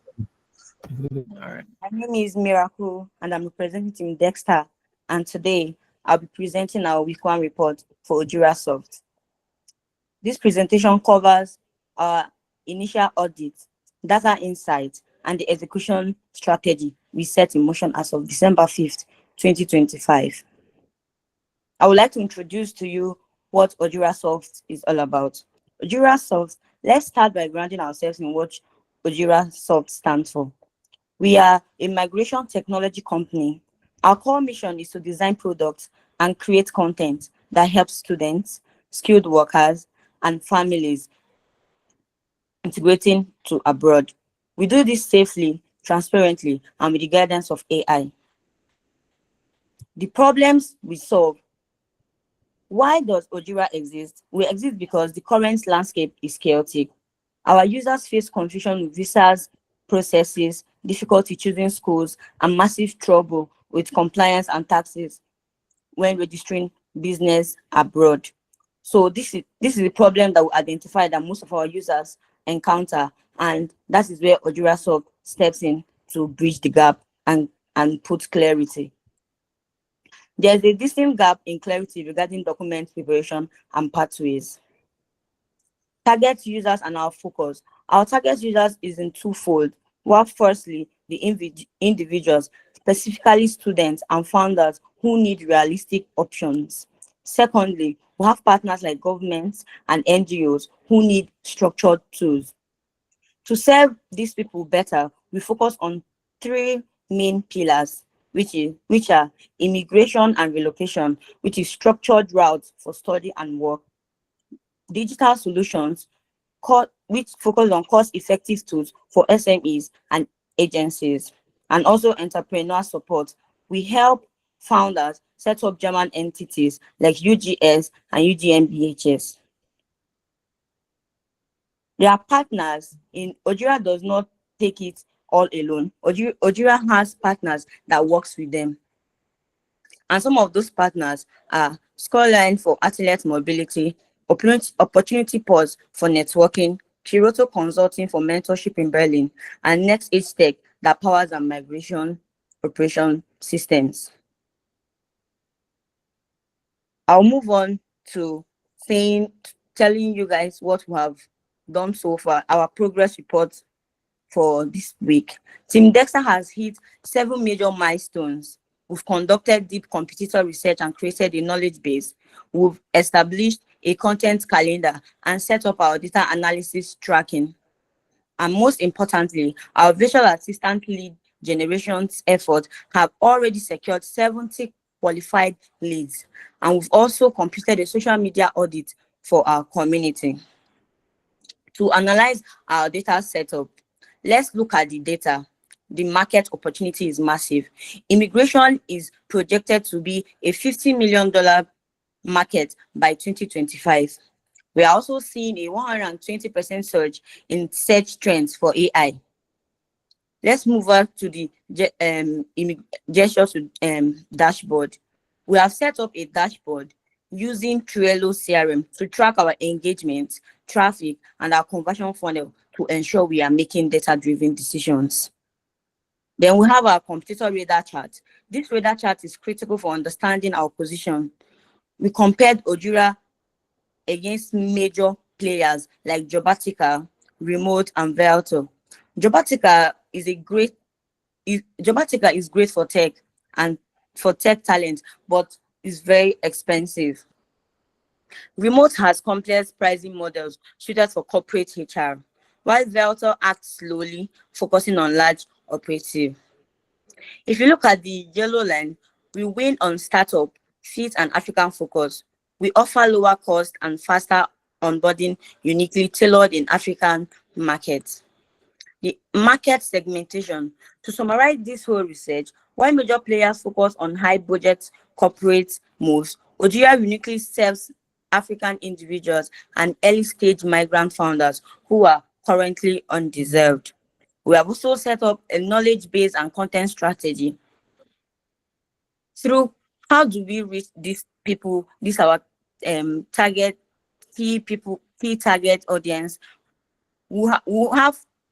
All right. My name is Miracle, and I'm representing Team Dexter. And today, I'll be presenting our week one report for Ojurasoft. This presentation covers our initial audit, data insights, and the execution strategy we set in motion as of December 5th, 2025. I would like to introduce to you what Ojurasoft is all about. Ojurasoft, let's start by grounding ourselves in what Ojurasoft stands for. We are a migration technology company. Our core mission is to design products and create content that helps students, skilled workers, and families integrating to abroad. We do this safely, transparently, and with the guidance of AI. The problems we solve. Why does Ojura exist? We exist because the current landscape is chaotic. Our users face confusion with visas, processes, difficulty choosing schools, and massive trouble with compliance and taxes when registering business abroad. So this is the problem that we identify that most of our users encounter, and that is where Ojurasoft steps in to bridge the gap and put clarity. There's a distinct gap in clarity regarding document preparation and pathways. Target users and our focus. Our target users is in twofold. Well, firstly, the individuals, specifically students and founders who need realistic options. Secondly, we have partners like governments and NGOs who need structured tools. To serve these people better, we focus on three main pillars, which are immigration and relocation, which is structured routes for study and work, digital solutions, which focus on cost-effective tools for SMEs and agencies, and also entrepreneur support. We help founders set up German entities like UGS and UGMBHS. Their partners in Ojira does not take it all alone. Ojira has partners that works with them. And some of those partners are Scoreline for athlete mobility, Opportunity Pause for networking, Kiroto Consulting for mentorship in Berlin, and Next Age Tech that powers our migration operation systems. I'll move on to telling you guys what we have done so far, our progress report for this week. Team Dexter has hit 7 major milestones. We've conducted deep competitor research and created a knowledge base. We've established a content calendar and set up our data analysis tracking. And most importantly, our virtual assistant lead generations effort have already secured 70 qualified leads. And we've also completed a social media audit for our community. To analyze our data setup, let's look at the data. The market opportunity is massive. Immigration is projected to be a $50 million market by 2025. We are also seeing a 120% surge in search trends for AI. Let's move on to the dashboard. We have set up a dashboard using Trello CRM to track our engagement, traffic, and our conversion funnel to ensure we are making data-driven decisions. Then we have our competitor radar chart. This radar chart is critical for understanding our position. We compared Ojira against major players like Jobatica, Remote, and Velto. Jobatica is great for tech and for tech talent, but is very expensive. Remote has complex pricing models suited for corporate HR, while Velto acts slowly, focusing on large operative. If you look at the yellow line, we win on startup, fit, and African focus. We offer lower cost and faster onboarding, uniquely tailored in African markets. The market segmentation. To summarize this whole research, while major players focus on high budget corporate moves, Ojira uniquely serves African individuals and early stage migrant founders who are currently undeserved. We have also set up a knowledge base and content strategy. Through how do we reach these people, these our key target audience. We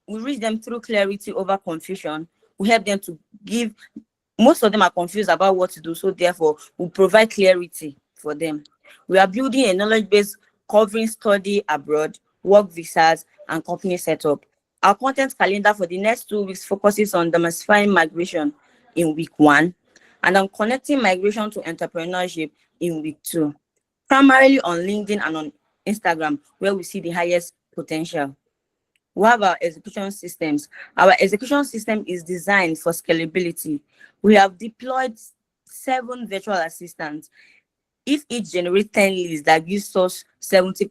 reach them through clarity over confusion. We help them to give, most of them are confused about what to do, so therefore we provide clarity for them. We are building a knowledge base covering study abroad, work visas, and company setup. Our content calendar for the next 2 weeks focuses on demystifying migration in week 1 and on connecting migration to entrepreneurship in week 2, primarily on LinkedIn and on Instagram, where we see the highest potential. We have our execution systems. Our execution system is designed for scalability. We have deployed 7 virtual assistants. If each generates 10 leads, that gives us 70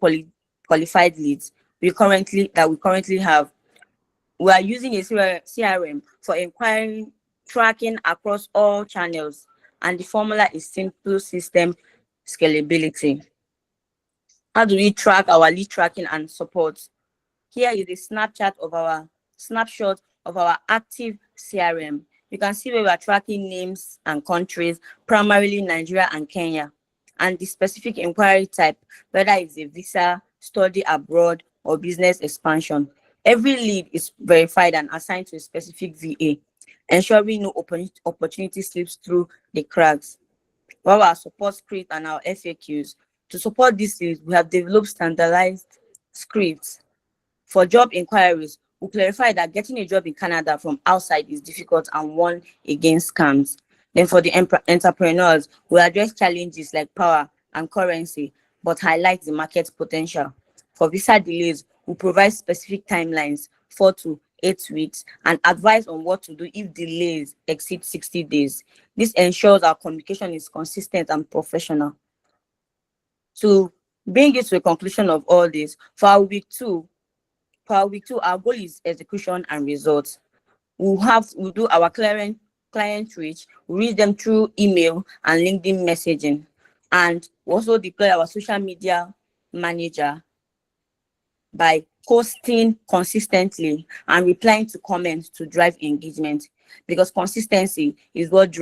qualified leads we currently have. We are using a CRM for inquiry tracking across all channels, and the formula is simple system scalability. How do we track our lead tracking and support? Here is a snapshot of our active CRM. You can see where we are tracking names and countries, primarily Nigeria and Kenya, and the specific inquiry type, whether it's a visa, study abroad, or business expansion. Every lead is verified and assigned to a specific VA, ensuring no opportunity slips through the cracks. While our support script and our FAQs, to support these leads, we have developed standardized scripts. For job inquiries, we clarify that getting a job in Canada from outside is difficult and warn against scams. Then for the entrepreneurs, we address challenges like power and currency, but highlight the market potential. For visa delays, we provide specific timelines, 4 to 8 weeks, and advise on what to do if delays exceed 60 days. This ensures our communication is consistent and professional. To bring it to a conclusion of all this, for our week 2, Per week 2, our goal is execution and results. We'll do our client reach, we reach them through email and LinkedIn messaging, and we also deploy our social media manager by posting consistently and replying to comments to drive engagement, because consistency is what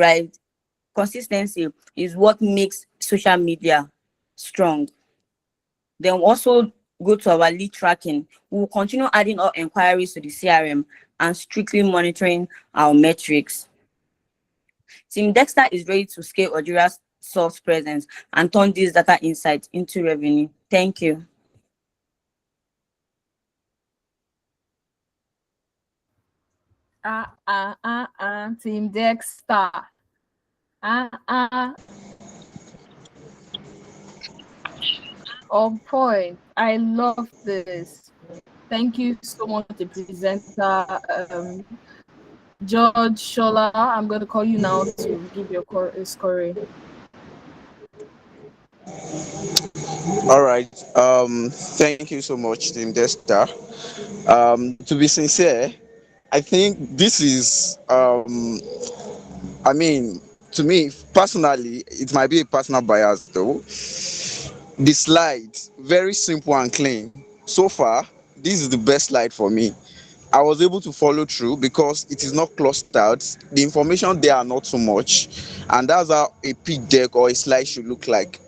makes social media strong. Then we'll also go to our lead tracking. We'll continue adding all inquiries to the CRM and strictly monitoring our metrics. Team Dexter is ready to scale Odira's soft presence and turn these data insights into revenue. Thank you. Team Dexter. On point. I love this. Thank you so much, the presenter. George Shola, I'm going to call you now to give your scoring. All right. Thank you so much, Team Desta. To be sincere, I think this is, I mean, to me personally, it might be a personal bias though. The slide, very simple and clean. So far, this is the best slide for me. I was able to follow through because it is not clustered. The information there are not so much, and that's how a pitch deck or a slide should look like.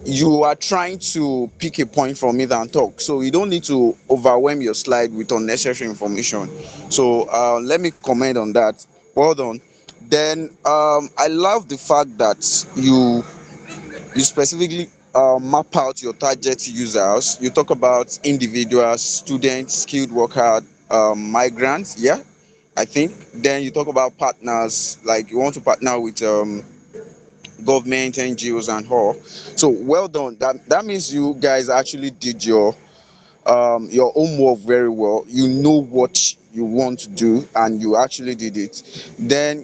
You are trying to pick a point from it and talk, so you don't need to overwhelm your slide with unnecessary information. So let me comment on that. Well done. Then I love the fact that you specifically map out your target users. You talk about individuals, students, skilled workers, migrants, yeah, I think. Then you talk about partners, like you want to partner with government, NGOs, and all. So well done. That means you guys actually did your homework very well. You know what you want to do, and you actually did it. Then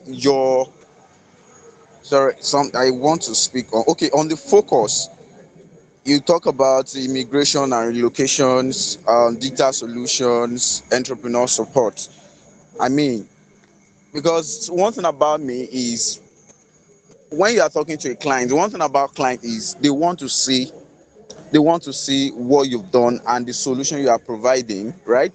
I want to speak on, okay, on the focus. You talk about immigration and relocations, digital solutions, entrepreneur support. I mean, because one thing about me is when you are talking to a client, the one thing about client is they want to see what you've done and the solution you are providing, right?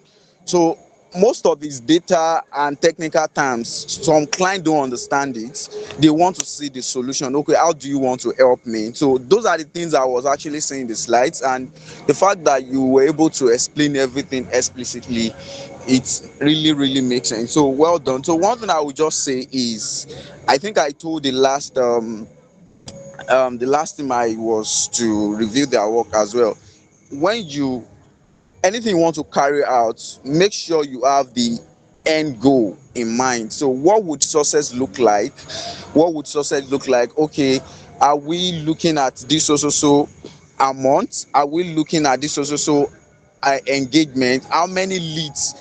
So most of these data and technical terms, some clients don't understand it. They want to see the solution. Okay, how do you want to help me? So those are the things I was actually saying in the slides, and the fact that you were able to explain everything explicitly, it really makes sense. So well done. So one thing I would just say is, I think I told the last time I was to review their work as well. When you anything you want to carry out, make sure you have the end goal in mind. So what would success look like? Okay, are we looking at this so a month? Are we looking at this so engagement? How many leads?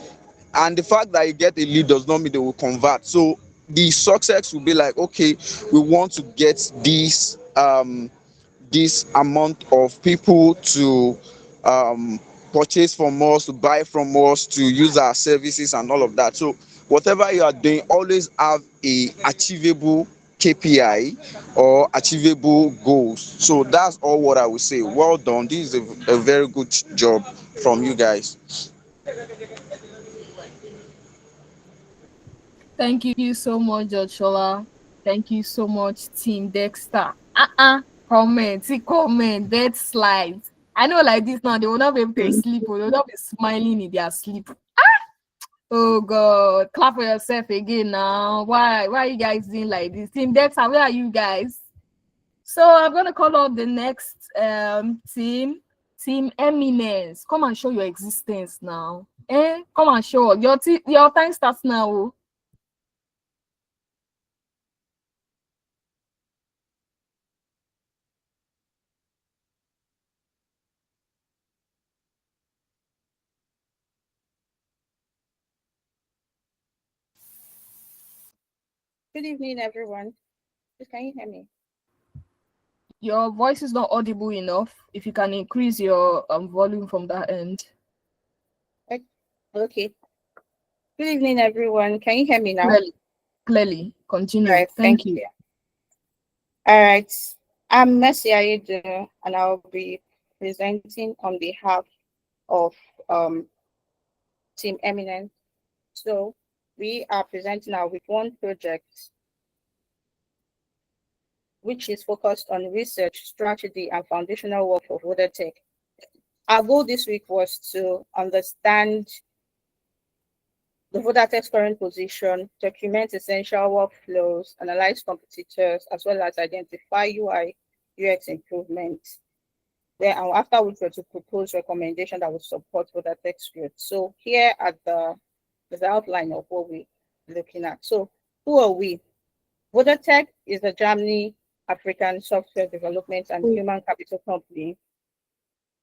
And the fact that you get a lead does not mean they will convert. So the success will be like, okay, we want to get this amount of people to purchase from us, to buy from us, to use our services and all of that. So whatever you are doing, always have a achievable KPI or achievable goals. So that's all what I would say. Well done. This is a very good job from you guys. Thank you so much, George Shola. Thank you so much, Team Dexter. Comment, that slides. I know like this now, they will not be able to sleep, or they will not be smiling in their sleep. Oh God, clap for yourself again now. Why are you guys doing like this? Team Dexter, where are you guys? So I'm gonna call out the next team Eminence. Come and show your existence now. Come and show your time starts now. Good evening, everyone. Can you hear me? Your voice is not audible enough. If you can increase your volume from that end. Okay. Good evening, everyone. Can you hear me now? Clearly. Continue. All right. Thank Thank you. you. All right. I'm Mercy Ayedo, and I'll be presenting on behalf of Team Eminent. So we are presenting our week one project, which is focused on research, strategy, and foundational work for voter tech. Our goal this week was to understand the voter tech's current position, document essential workflows, analyze competitors, as well as identify UI, UX improvements. Then after which we're to propose recommendation that will support voter tech's growth. So here at the outline of what we're looking at. So who are we? Voter Tech is a Germany African software development and human capital company.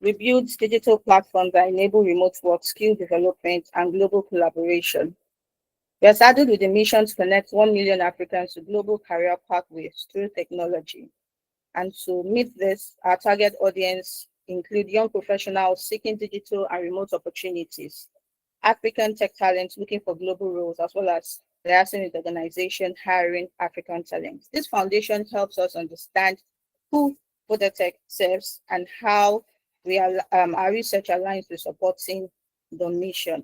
We build digital platforms that enable remote work, skill development, and global collaboration. We are saddled with the mission to connect 1 million Africans to global career pathways through technology. And to meet this, our target audience include young professionals seeking digital and remote opportunities, African tech talents looking for global roles, as well as liaising with organization hiring African talents. This foundation helps us understand who Voter Tech serves and how our research aligns with supporting the mission.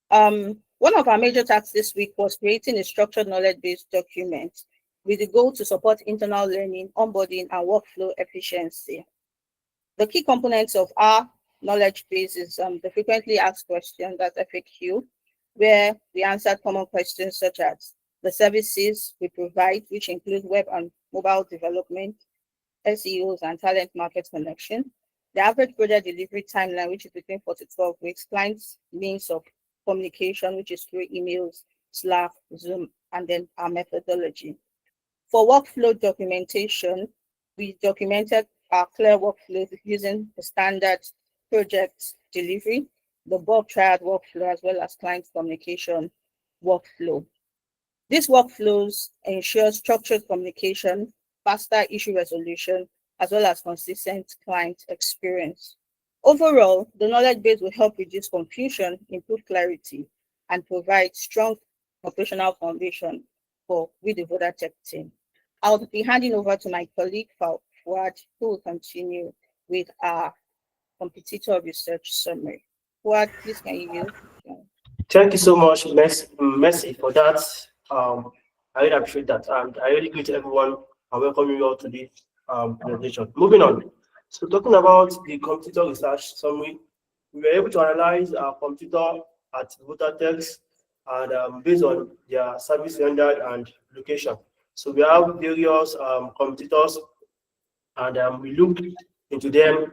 One of our major tasks this week was creating a structured knowledge-based document with the goal to support internal learning, onboarding, and workflow efficiency. The key components of our knowledge base is the frequently asked questions, that's FAQ, where we answered common questions such as the services we provide, which include web and mobile development, SEOs, and talent market connection, the average project delivery timeline, which is between 4 to 12 weeks, clients' means of communication, which is through emails, Slack, Zoom, and then our methodology. For workflow documentation, we documented our clear workflows using the standard project delivery, the bulk triad workflow, as well as client communication workflow. These workflows ensure structured communication, faster issue resolution, as well as consistent client experience. Overall, the knowledge base will help reduce confusion, improve clarity, and provide strong operational foundation for with the Voter Tech team. I'll be handing over to my colleague, Fuad, who will continue with our competitor research summary. Fuad, please can you use? Thank you so much, Messi, for that. I really appreciate that. And I really greet everyone and welcome you all to this presentation. Moving on. So talking about the competitor research summary, we were able to analyze our competitor at VoterTex and based on their service rendered and location. So we have various competitors and we looked into them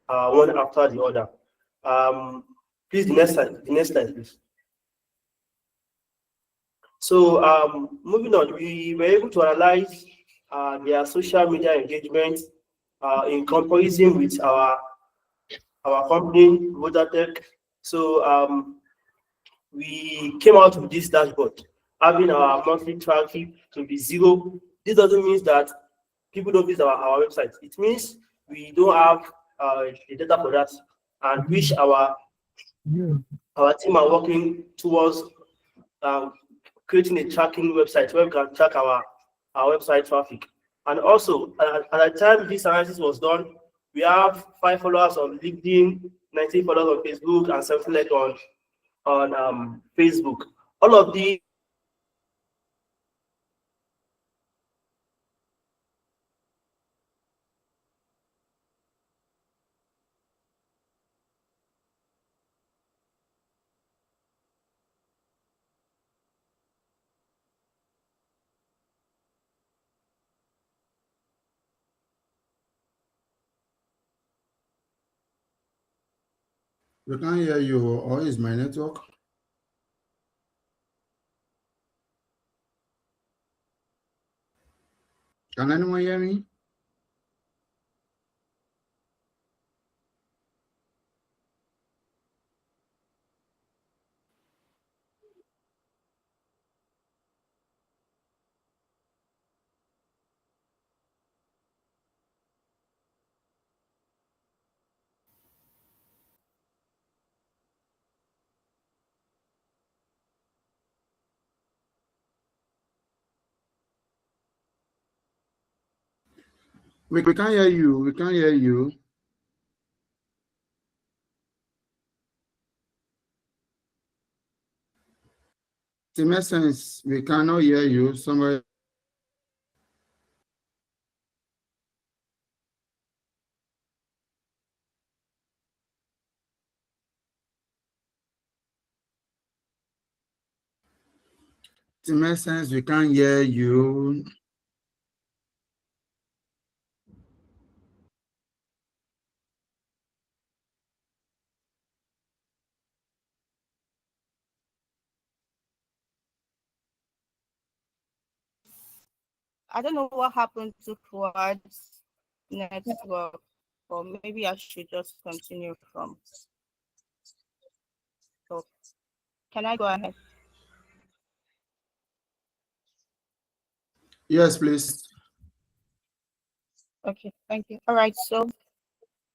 one after the other. Please, the next slide, please. So moving on, we were able to analyze their social media engagement in comparison with our company, VoterTech. So we came out with this dashboard, having our monthly traffic to be 0. This doesn't mean that people don't visit our website. It means we don't have the data for that, and which our team are working towards creating a tracking website where we can track our website traffic. And also, at the time this analysis was done, we have 5 followers on LinkedIn, 19 followers on Facebook, and 17 like on Facebook. All of these We can't hear you, or is my network? Can anyone hear me? We can't hear you. We can't hear you. Team Essence, we cannot hear you. Somebody. Team Essence, we can't hear you. I don't know what happened to Fuad's network, or maybe I should just continue from. So, can I go ahead? Yes, please. Okay, thank you. All right, so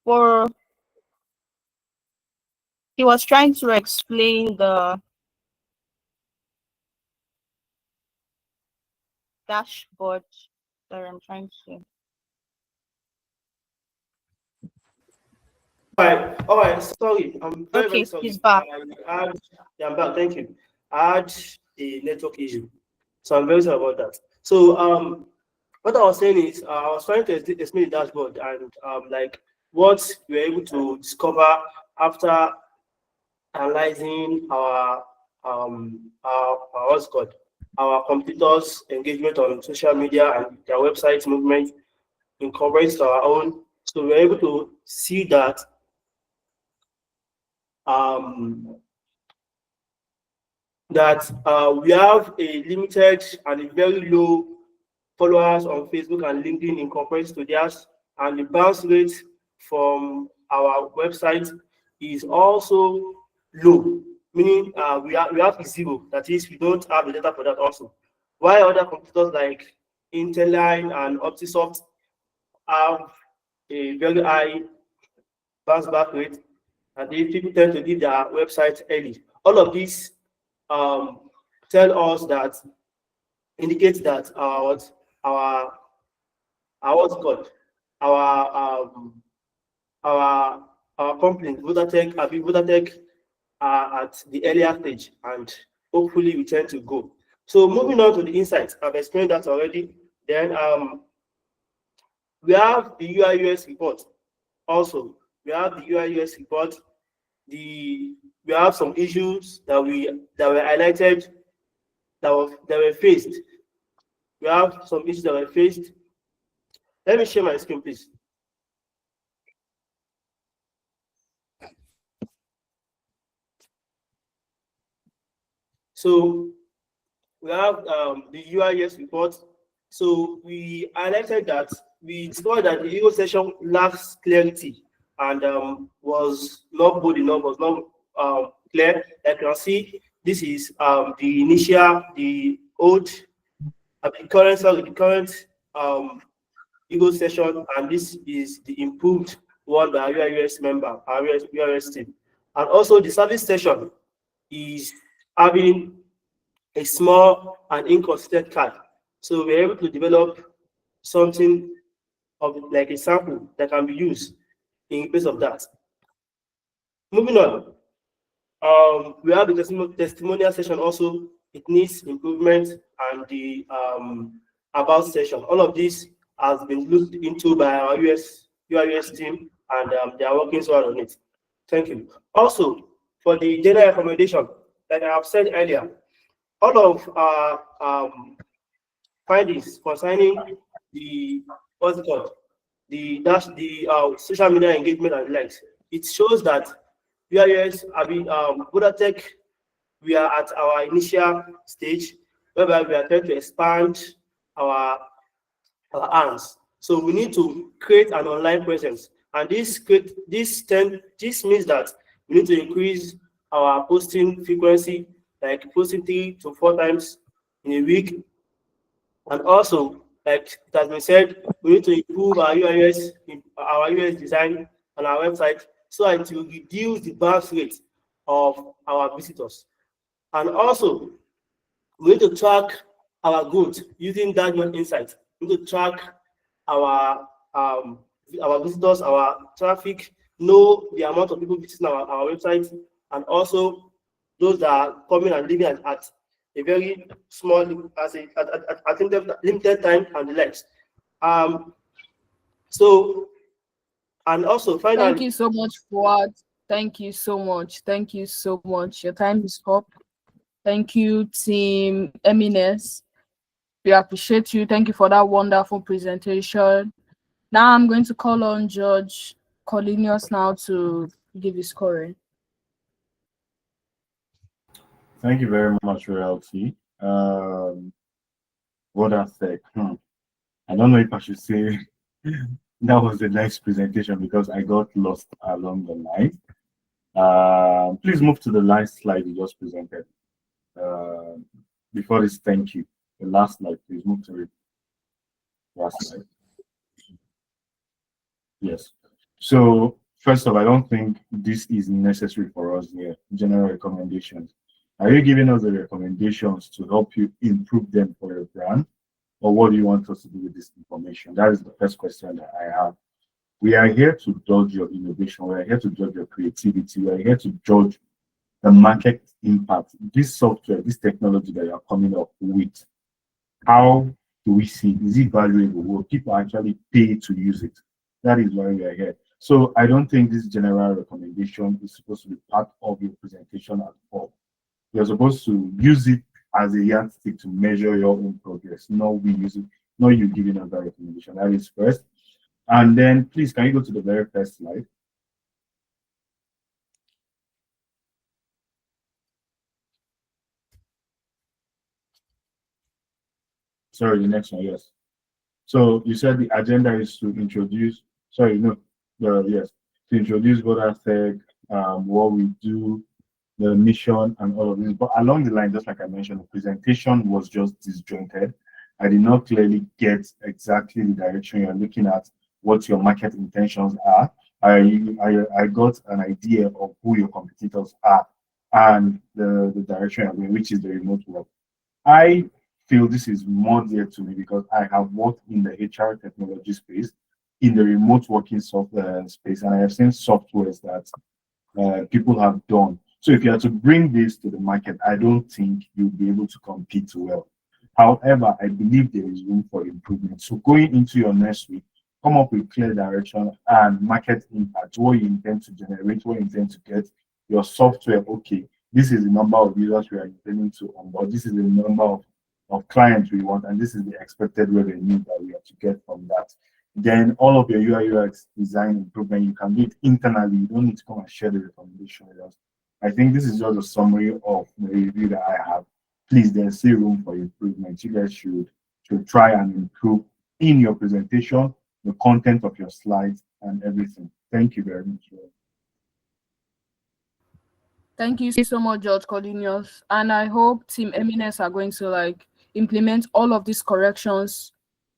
for he was trying to explain the dashboard. Sorry, I'm trying to. All right, sorry. I'm very, very sorry. He's back. Yeah, I'm back. Thank you. I had a network issue, so I'm very sorry about that. So, what I was saying is, I was trying to explain the dashboard and like what we were able to discover after analyzing our what's it called, our competitors' engagement on social media and their website movement incorporates our own. So we're able to see that we have a limited and a very low followers on Facebook and LinkedIn in comparison to theirs, and the bounce rate from our website is also low, meaning we have zero. That is, we don't have the data for that also. While other competitors like Interline and Optisoft have a very high bounce back rate, and the people tend to leave their website early. All of these tell us that, indicates that our what's it called, our company Vodatech are at the earlier stage, and hopefully we tend to go. So moving on to the insights, I've explained that already. Then we have the UI UX report. Also, we have the UI UX report. We have some issues that were highlighted that were faced. We have some issues that were faced. Let me share my screen, please. So we have the UI UX report. So we highlighted that we discovered that the Euro session lacks clarity and was not good enough, was not clear. Like you can see, this is the old, the current Euro session, and this is the improved one by our US member, our US team. And also the service session is having a small and inconsistent card. So we're able to develop something of like a sample that can be used in place of that. Moving on, we have the testimonial session also. It needs improvement, and the about session. All of this has been looked into by our US team, and they are working so hard on it. Thank you. Also, for the general recommendation, like I have said earlier, all of our findings concerning the what's it called, the social media engagement and likes, it shows that VIS Vodatech, we are at our initial stage whereby we are trying to expand our arms. So we need to create an online presence, and this means that we need to increase our posting frequency, like posting 3 to 4 times in a week. And also, like it has been said, we need to improve our UX design on our website so that it will reduce the bounce rate of our visitors. And also, we need to track our growth using dashboard insights. We need to track our our visitors, our traffic, know the amount of people visiting our website, and also those that are coming and living at a very small, at limited time and the likes. So, and also finally, thank you so much, Fuad. Thank you so much. Thank you so much. Your time is up. Thank you, Team Eminence. We appreciate you. Thank you for that wonderful presentation. Now I'm going to call on Judge Colinius now to give his scoring. Thank you very much, Royalty. What I said, I don't know if I should say that was a nice presentation because I got lost along the line. Please move to the last slide you just presented. Before this, thank you. The last slide, please move to it. Last slide. Yes. So first of all, I don't think this is necessary for us here. General recommendations. Are you giving us the recommendations to help you improve them for your brand? Or what do you want us to do with this information? That is the first question that I have. We are here to judge your innovation. We are here to judge your creativity. We are here to judge the market impact. This software, this technology that you are coming up with, how do we see? Is it valuable? Will people actually pay to use it? That is why we are here. So I don't think this general recommendation is supposed to be part of your presentation at all. You're supposed to use it as a yardstick to measure your own progress, not we use it, not you giving us that recommendation. That is first. And then please, can you go to the very first slide? Sorry, the next one, yes. So you said the agenda is to introduce, sorry, no, yes, to introduce VodaTech, what we do, the mission and all of this. But along the line, just like I mentioned, the presentation was just disjointed. I did not clearly get exactly the direction you're looking at, what your market intentions are. I got an idea of who your competitors are and the direction you're going, which is the remote work. I feel this is more dear to me because I have worked in the HR technology space, in the remote working software space, and I have seen softwares that people have done. So if you are to bring this to the market, I don't think you'll be able to compete well. However, I believe there is room for improvement. So going into your next week, come up with clear direction and market impact, what you intend to generate, what you intend to get your software. Okay, this is the number of users we are intending to onboard, this is the number of clients we want, and this is the expected revenue that we have to get from that. Then all of your UI UX design improvement, you can do it internally. You don't need to come and share the recommendation with us. I think this is just a summary of the review that I have. Please, there's still room for improvement. You guys should try and improve in your presentation, the content of your slides, and everything. Thank you very much. Thank you so much, George Colinius. And I hope Team Eminence are going to implement all of these corrections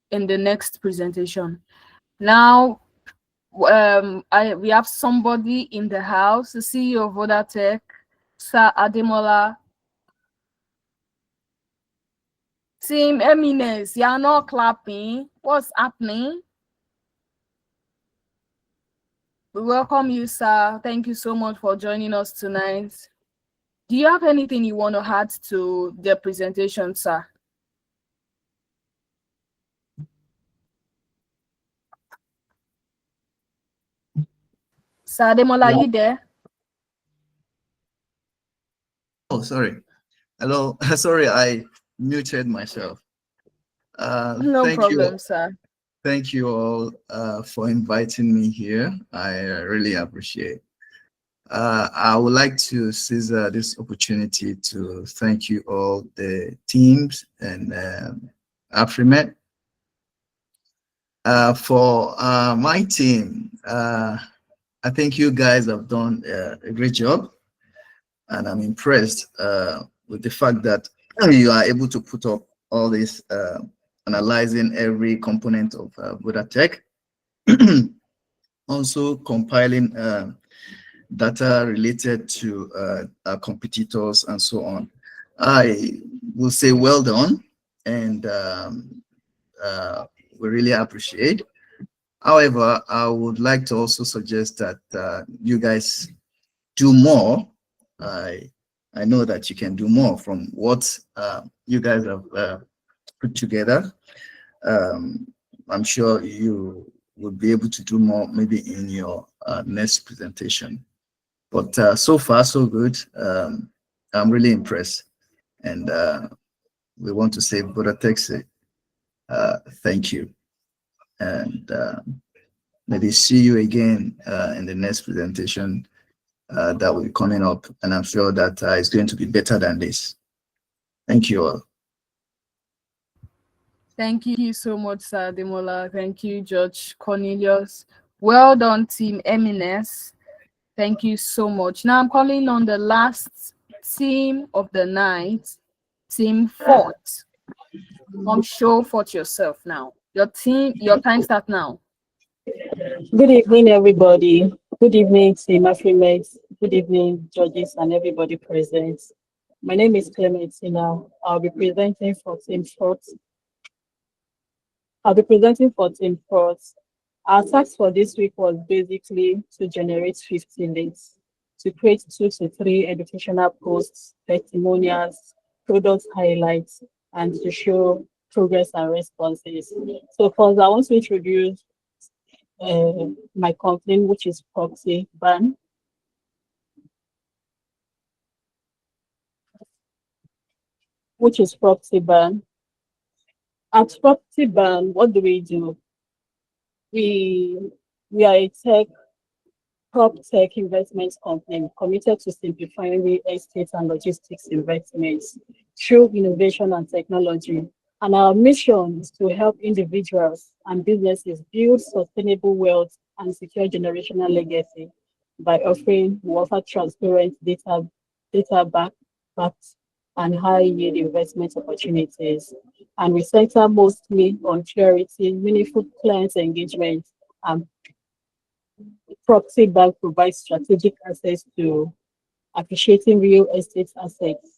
in the next presentation. Now, we have somebody in the house, the CEO of VodaTech, Sir Ademola. Team Eminence, you are not clapping. What's happening? We welcome you, sir. Thank you so much for joining us tonight. Do you have anything you want to add to the presentation, sir? Sir Ademola, are you there? Oh, sorry. Hello. Sorry, I muted myself. No problem, sir. Thank you all for inviting me here. I really appreciate. I would like to seize this opportunity to thank you all, the teams and Afriment. For my team, I think you guys have done a great job, and I'm impressed with the fact that you are able to put up all this, analyzing every component of VodaTech, also compiling data related to our competitors and so on. I will say well done, and we really appreciate. However, I would like to also suggest that you guys do more. I know that you can do more from what you guys have put together. I'm sure you would be able to do more maybe in your next presentation. But so far, so good. I'm really impressed. And we want to say, Brother Texi, thank you. And maybe see you again in the next presentation that will be coming up. And I'm sure that it's going to be better than this. Thank you all. Thank you so much, Sir Demola. Thank you, Judge Cornelius. Well done, Team Eminence. Thank you so much. Now I'm calling on the last team of the night, Team Fort. Show Fort yourself now. Your time start now. Good evening, everybody. Good evening, Team Afriment. Good evening, judges and everybody present. My name is Clementina. I'll be presenting for Team Fort. Our task for this week was basically to generate 50 links, to create 2 to 3 educational posts, testimonials, product highlights, and to show progress and responses. So first, I want to introduce my company, which is Proxy Ban. At Proxy Ban, what do? We are a prop tech investment company committed to simplifying real estate and logistics investments through innovation and technology. And our mission is to help individuals and businesses build sustainable wealth and secure generational legacy by offering transparent data-backed and high-yield investment opportunities. And we center mostly on clarity, meaningful client engagement, and Proxy Bank provides strategic access to appreciating real estate assets.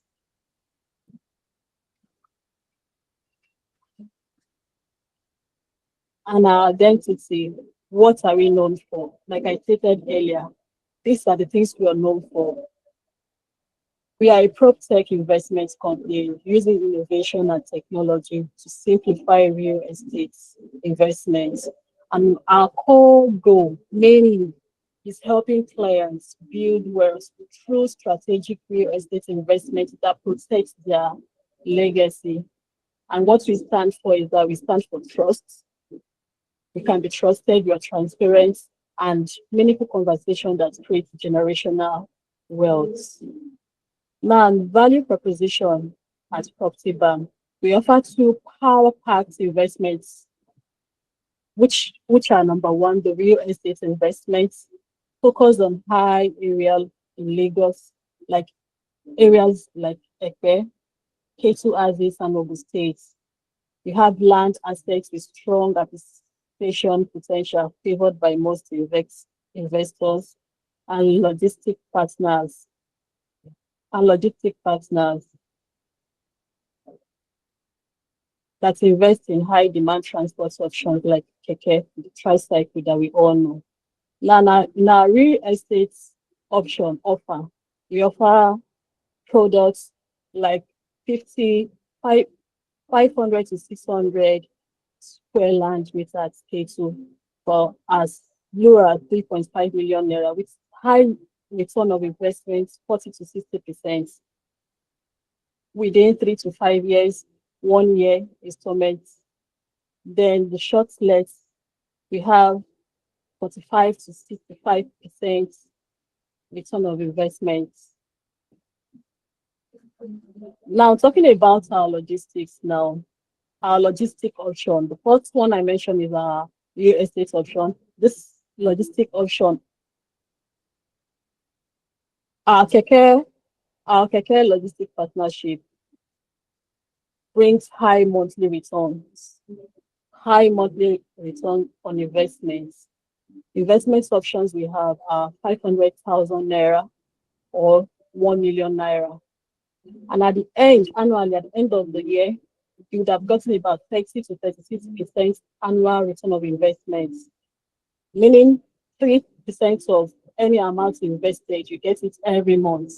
And our identity, what are we known for? Like I stated earlier, these are the things we are known for. We are a prop tech investment company using innovation and technology to simplify real estate investments. And our core goal mainly is helping clients build wealth through strategic real estate investment that protects their legacy. And what we stand for is that we stand for trust. We can be trusted, we are transparent, and meaningful conversation that creates generational wealth. Now, value proposition at Property Bank, we offer 2 power-packed investments, which are number 1, the real estate investments, focused on high areas in Lagos, like areas like Ekpe, K2 Axis, and Ogun State. You have land assets with strong appreciation potential favored by most investors and logistic partners. That invest in high demand transport options like keke, the tricycle that we all know. Now, in our real estate option offer, we offer products like 500 to 600 square land meter at K2 for as low as 3.5 million naira with high return of investment 40 to 60% within 3 to 5 years, 1 year installments. Then the short lets, we have 45 to 65% return of investments. Now, talking about our logistics now, our logistic option. The first one I mentioned is our real estate option. This logistic option, our keke logistic partnership brings high monthly return on investments. Investment options we have are 500,000 naira or 1 million naira. And at the end, annually, at the end of the year, you would have gotten about 30 to 36% annual return of investments. meaning 3% of any amount invested, you get it every month.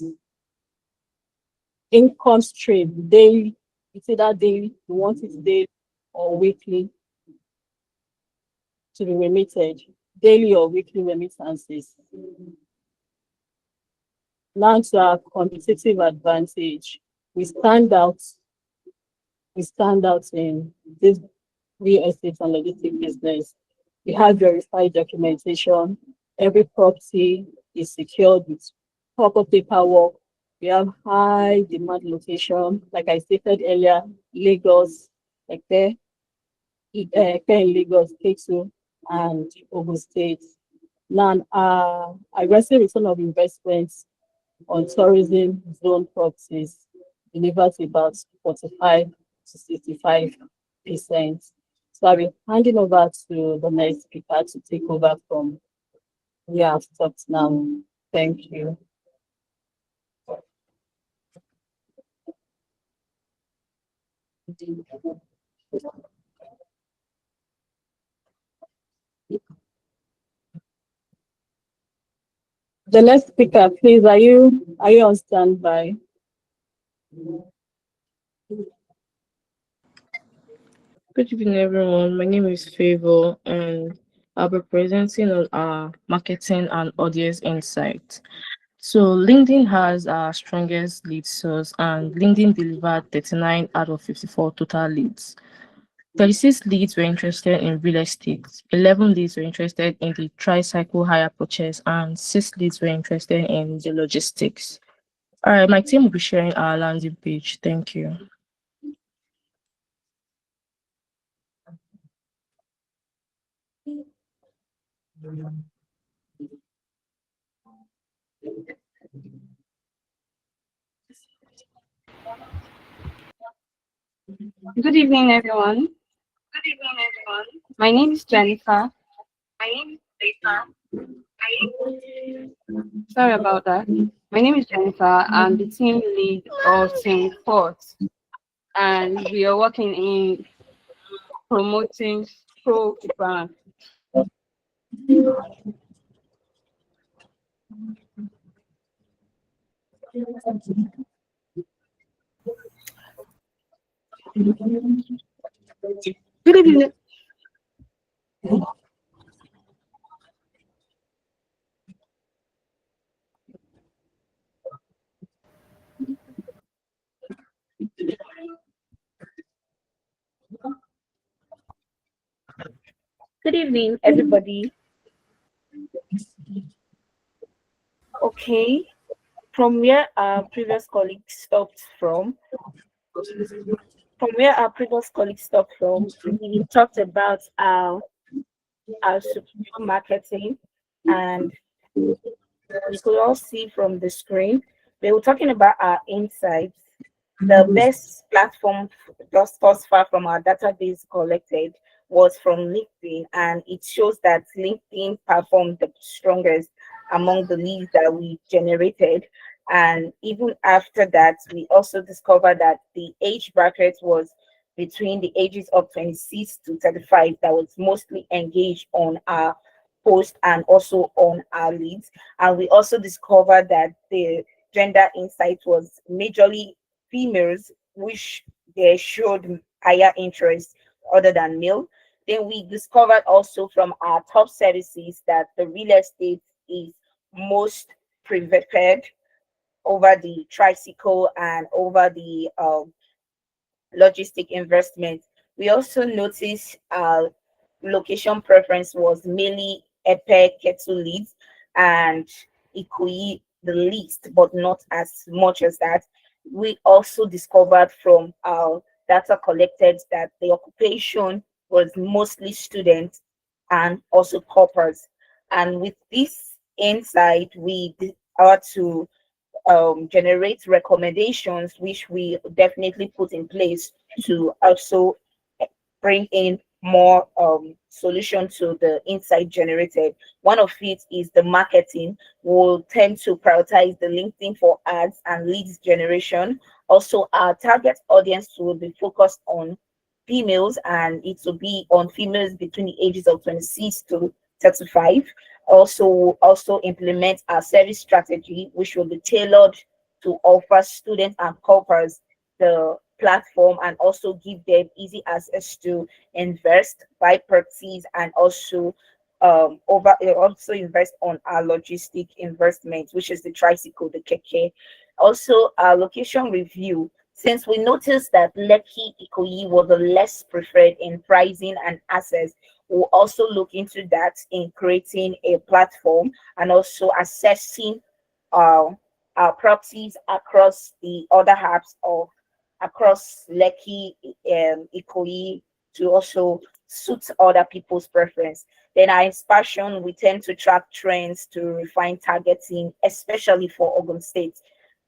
Income stream, daily, it's either daily, you want it daily or weekly to be remitted, daily or weekly remittances. Now to our competitive advantage, we stand out in this real estate and logistics business. We have verified documentation. Every property is secured with proper paperwork. We have high demand location. Like I stated earlier, Lagos, like there, in Lagos, K2, and Ogun State. Now, aggressive return of investments on tourism zone properties delivers about 45 to 65%. So I'll be handing over to the next speaker to take over from where I've stopped now. Thank you. The next speaker, please, are you on standby? Good evening, everyone. My name is Favor, and I'll be presenting on our marketing and audience insight. So LinkedIn has our strongest lead source, and LinkedIn delivered 39 out of 54 total leads. 36 leads were interested in real estate, 11 leads were interested in the tricycle hire purchase, and 6 leads were interested in the logistics. All right, my team will be sharing our landing page. Thank you. Good evening, everyone. My name is Jennifer. Sorry about that. My name is Jennifer. I'm the team lead of Team Cohort, and we are working in promoting pro brand. Good evening. Good evening, everybody. Okay, from where our previous colleague stopped from, we talked about our superior marketing, and you could all see from the screen, they were talking about our insights. The best platform thus far from our database collected was from LinkedIn, and it shows that LinkedIn performed the strongest among the leads that we generated. And even after that, we also discovered that the age bracket was between the ages of 26 to 35 that was mostly engaged on our post and also on our leads. And we also discovered that the gender insight was majorly females, which they showed higher interest other than male. Then we discovered also from our top services that the real estate is most preferred over the tricycle and over the logistic investment. We also noticed location preference was mainly Epe Ketu leads and Ikoyi the least, but not as much as that. We also discovered from our data collected that the occupation was mostly students and also corporates. And with this insight, we are to generate recommendations, which we definitely put in place to also bring in more solution to the insight generated. One of it is the marketing. We'll tend to prioritize the LinkedIn for ads and leads generation. Also, our target audience will be focused on females, and it will be on females between the ages of 26 to 35. Also implement a service strategy which will be tailored to offer students and corporates the platform and also give them easy access to invest, buy properties, and also also invest on our logistic investment, which is the tricycle, the keke. Also, our location review. Since we noticed that Lekki Ikoyi was the less preferred in pricing and access, we'll also look into that in creating a platform and also assessing uh, our properties across the other hubs of across Lekki, Ikoyi to also suit other people's preference. Then our inspection, we tend to track trends to refine targeting, especially for Ogun State,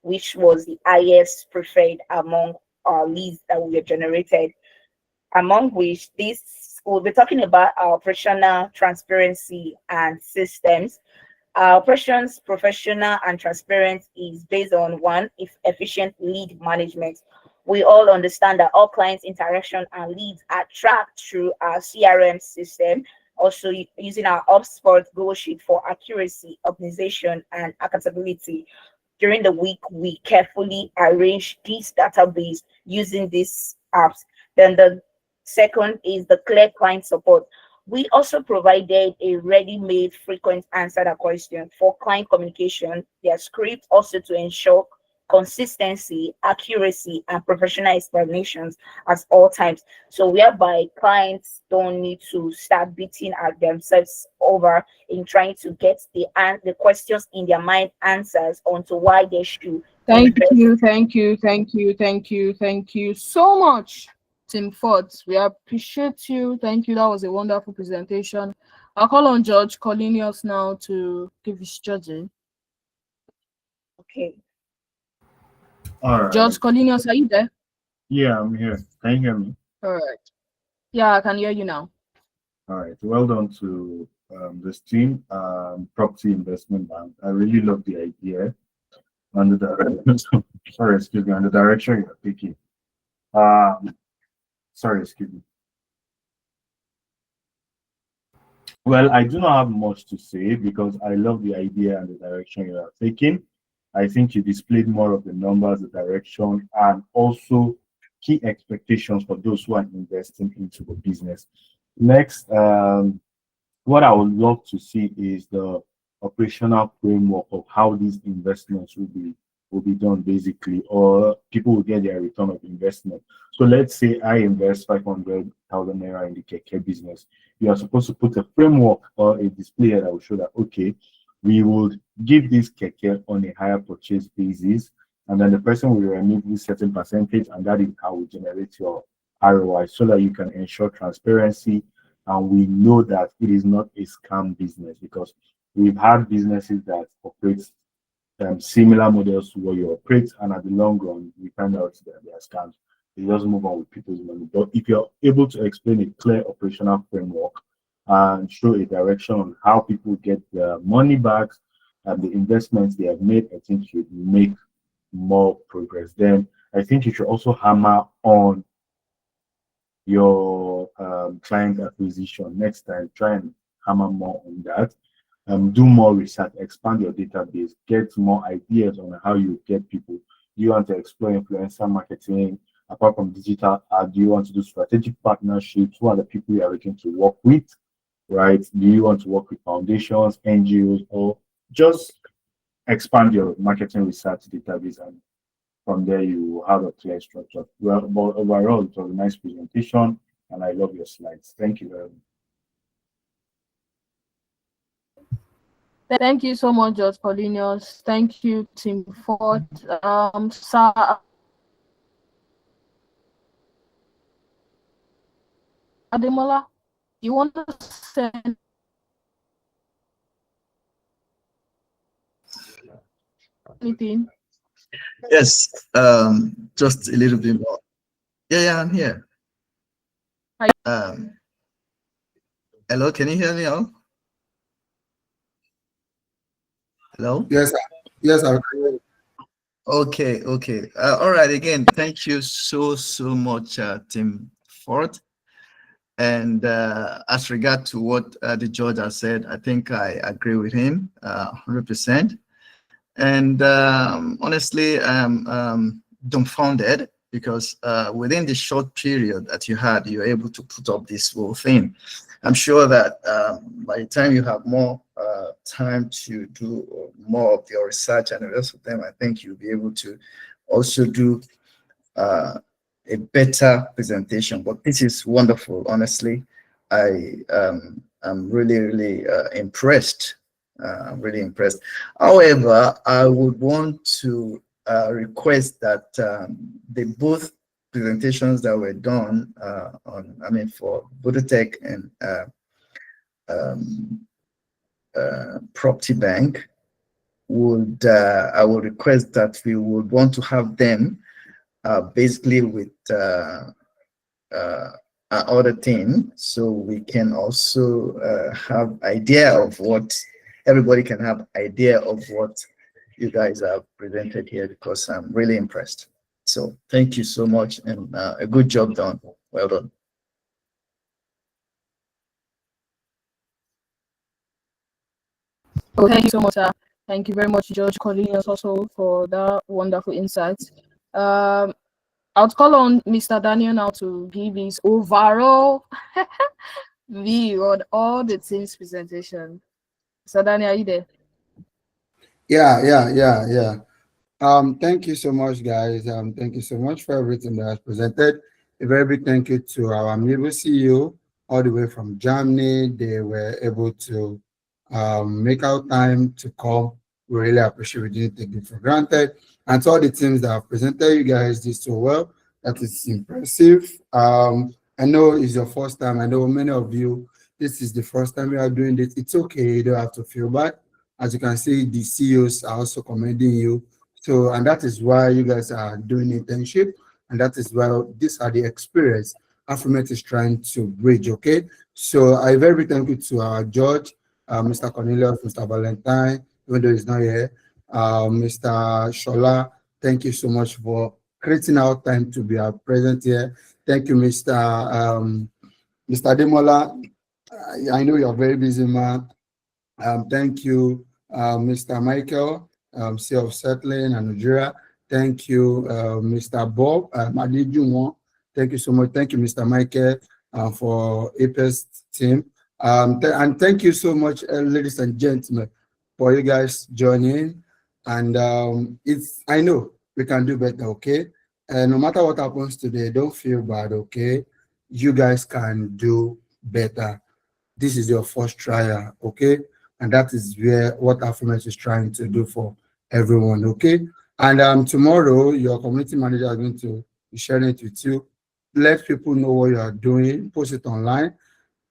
which was the highest preferred among our leads that we have generated. Among which this we'll be talking about our operational transparency and systems. Our operations professional and transparent is based on one, if efficient lead management. We all understand that all clients interaction and leads are tracked through our CRM system, also using our HubSpot goal sheet for accuracy, optimization, and accountability. During the week, we carefully arrange this database using these apps. Then the second is the clear client support. We also provided a ready-made frequent answer the question for client communication, their script also to ensure consistency, accuracy, and professional explanations at all times. So whereby clients don't need to start beating at themselves over in trying to get the questions in their mind answers onto why they should. Thank you so much, Tim Ford. We appreciate you. Thank you. That was a wonderful presentation. I'll call on George Colinius now to give his judging. Okay. All right. George Colinius, are you there? Yeah, I'm here. Can you hear me? All right. Yeah, I can hear you now. All right. Well done to this team, Property Investment Bank. I really love the idea and the direction. Sorry, excuse me, and the direction you're taking. Sorry, excuse me. Well, I do not have much to say because I love the idea and the direction you are taking. I think you displayed more of the numbers, the direction, and also key expectations for those who are investing into the business. Next, what I would love to see is the operational framework of how these investments will be done basically, or people will get their return of investment. So let's say I invest 500,000 naira in the keke business. You are supposed to put a framework or a display that will show that, okay, we would give this keke on a higher purchase basis, and then the person will remove this certain percentage, and that is how we generate your ROI so that you can ensure transparency. And we know that it is not a scam business because we've had businesses that operate similar models to what you operate, and at the long run, we find out that they are scams. It doesn't move on with people's money. But if you're able to explain a clear operational framework and show a direction on how people get their money back and the investments they have made, I think you make more progress. Then I think you should also hammer on your client acquisition next time. Try and hammer more on that. Do more research, expand your database, get more ideas on how you get people. Do you want to explore influencer marketing apart from digital ad? Do you want to do strategic partnerships? Who are the people you are looking to work with, right? Do you want to work with foundations, NGOs, or just expand your marketing research database, and from there you have a clear structure? Well, but overall, it was a nice presentation, and I love your slides. Thank you very much. Thank you so much, George Polinius. Thank you, Tim Ford. Sir Ademola, you want to send anything? Yes, just a little bit more. Yeah, I'm here. Hi. Hello, can you hear me now? Hello? Yes, sir. Yes, I can hear you. Okay. All right, again, thank you so much, Tim Ford. And as regard to what the judge has said, I think I agree with him 100%. And honestly, I'm dumbfounded because within the short period that you had, you're able to put up this whole thing. I'm sure that by the time you have more time to do more of your research and the rest of them, I think you'll be able to also do a better presentation. But this is wonderful, honestly. I'm really impressed. I'm really impressed. However, I would want to request that the both presentations that were done for Budotech and Property Bank would I would request that we would want to have them basically with other team, so we can also have idea of what everybody can have idea of what you guys have presented here, because I'm really impressed. So thank you so much, and a good job done. Well done. Oh, thank you so much, sir. Thank you very much, George Cornelius, also for that wonderful insight. I'll call on Mr. Daniel now to give his overall view on all the team's presentation. Mr. Daniel, are you there? Yeah. Thank you so much, guys. Thank you so much for everything that was presented. A very big thank you to our amiable CEO all the way from Germany. They were able to make out time to come. We really appreciate. We didn't take it for granted. And to all the teams that have presented, you guys did so well. That is impressive. I know it's your first time. I know many of you, this is the first time you are doing this. It's okay. You don't have to feel bad. As you can see, the CEOs are also commending you. So, and that is why you guys are doing internship. And that is why these are the experience Afriment is trying to bridge, okay? So I very thank you to our judge, Mr. Cornelius, Mr. Valentine, even though he's not here, Mr. Shola. Thank you so much for creating our time to be present here. Thank you, Mr. Demola. I know you're a very busy man. Thank you, Mr. Michael, CEO of Settling and Nigeria. Thank you, Mr. Bob Madijumon. Thank you so much. Thank you, Mr. Michael, for APES team. And thank you so much, ladies and gentlemen, for you guys joining. And I know we can do better, okay? And no matter what happens today, don't feel bad, okay? You guys can do better. This is your first trial, okay? And that is what Afriment is trying to do for everyone, okay? And tomorrow, your community manager is going to be sharing it with you. Let people know what you are doing, post it online.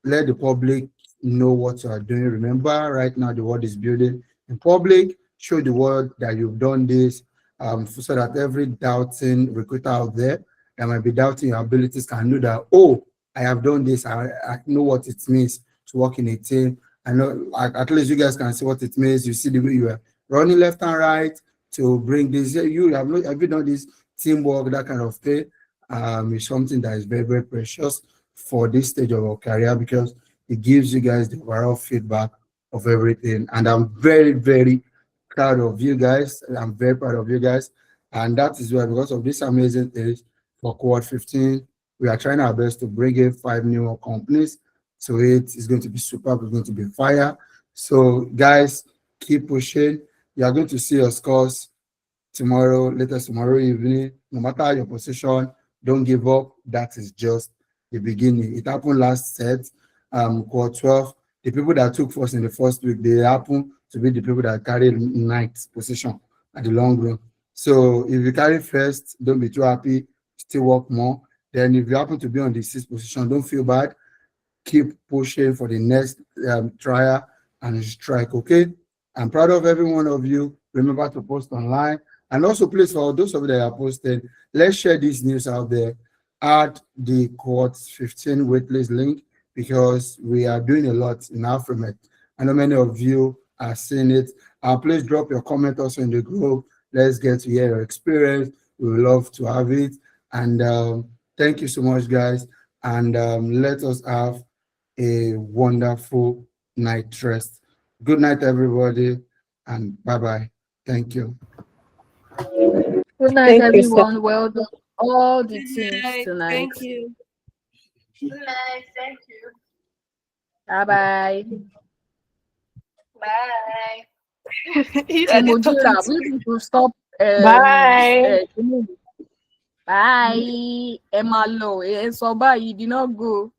Let the public know what you are doing. Remember, right now, the world is building in public. Show the world that you've done this, so that every doubting recruiter out there that might be doubting your abilities can know that, oh, I have done this. I know what it means to work in a team. I know, at least you guys can see what it means. You see the way you are running left and right to bring this. Have you done this teamwork, that kind of thing? Is something that is very, very precious for this stage of our career, because it gives you guys the overall feedback of everything. And I'm very, very proud of you guys. I'm very proud of you guys. And that is why, because of this amazing things for Cohort 15, we are trying our best to bring in 5 new companies. So it's going to be superb. It's going to be fire. So guys, keep pushing. You are going to see your scores tomorrow, latest tomorrow evening. No matter your position, don't give up. That is just the beginning. It happened last set, Cohort 12. The people that took first in the first week, they happen to be the people that carried 9th position at the long run. So if you carry first, don't be too happy. Still work more. Then if you happen to be on the 6th position, don't feel bad. Keep pushing for the next trial and strike, okay? I'm proud of every one of you. Remember to post online. And also, please, for those of you that are posted, let's share this news out there. Add the Cohort 15 waitlist link, because we are doing a lot in Afriment. I know many of you are seeing it. Please drop your comment also in the group. Let's get to hear your experience. We would love to have it. And thank you so much, guys. and let us have a wonderful night rest. Good night, everybody, and bye-bye. Thank you. Good night, Thank you, sir. everyone. Well done, all the teams Night. tonight. Thank you. Good night. Thank you. Bye-bye. Bye. You are the talking Mojira, to we need to stop. Bye. Bye. Emma Low. So bye. You did not go.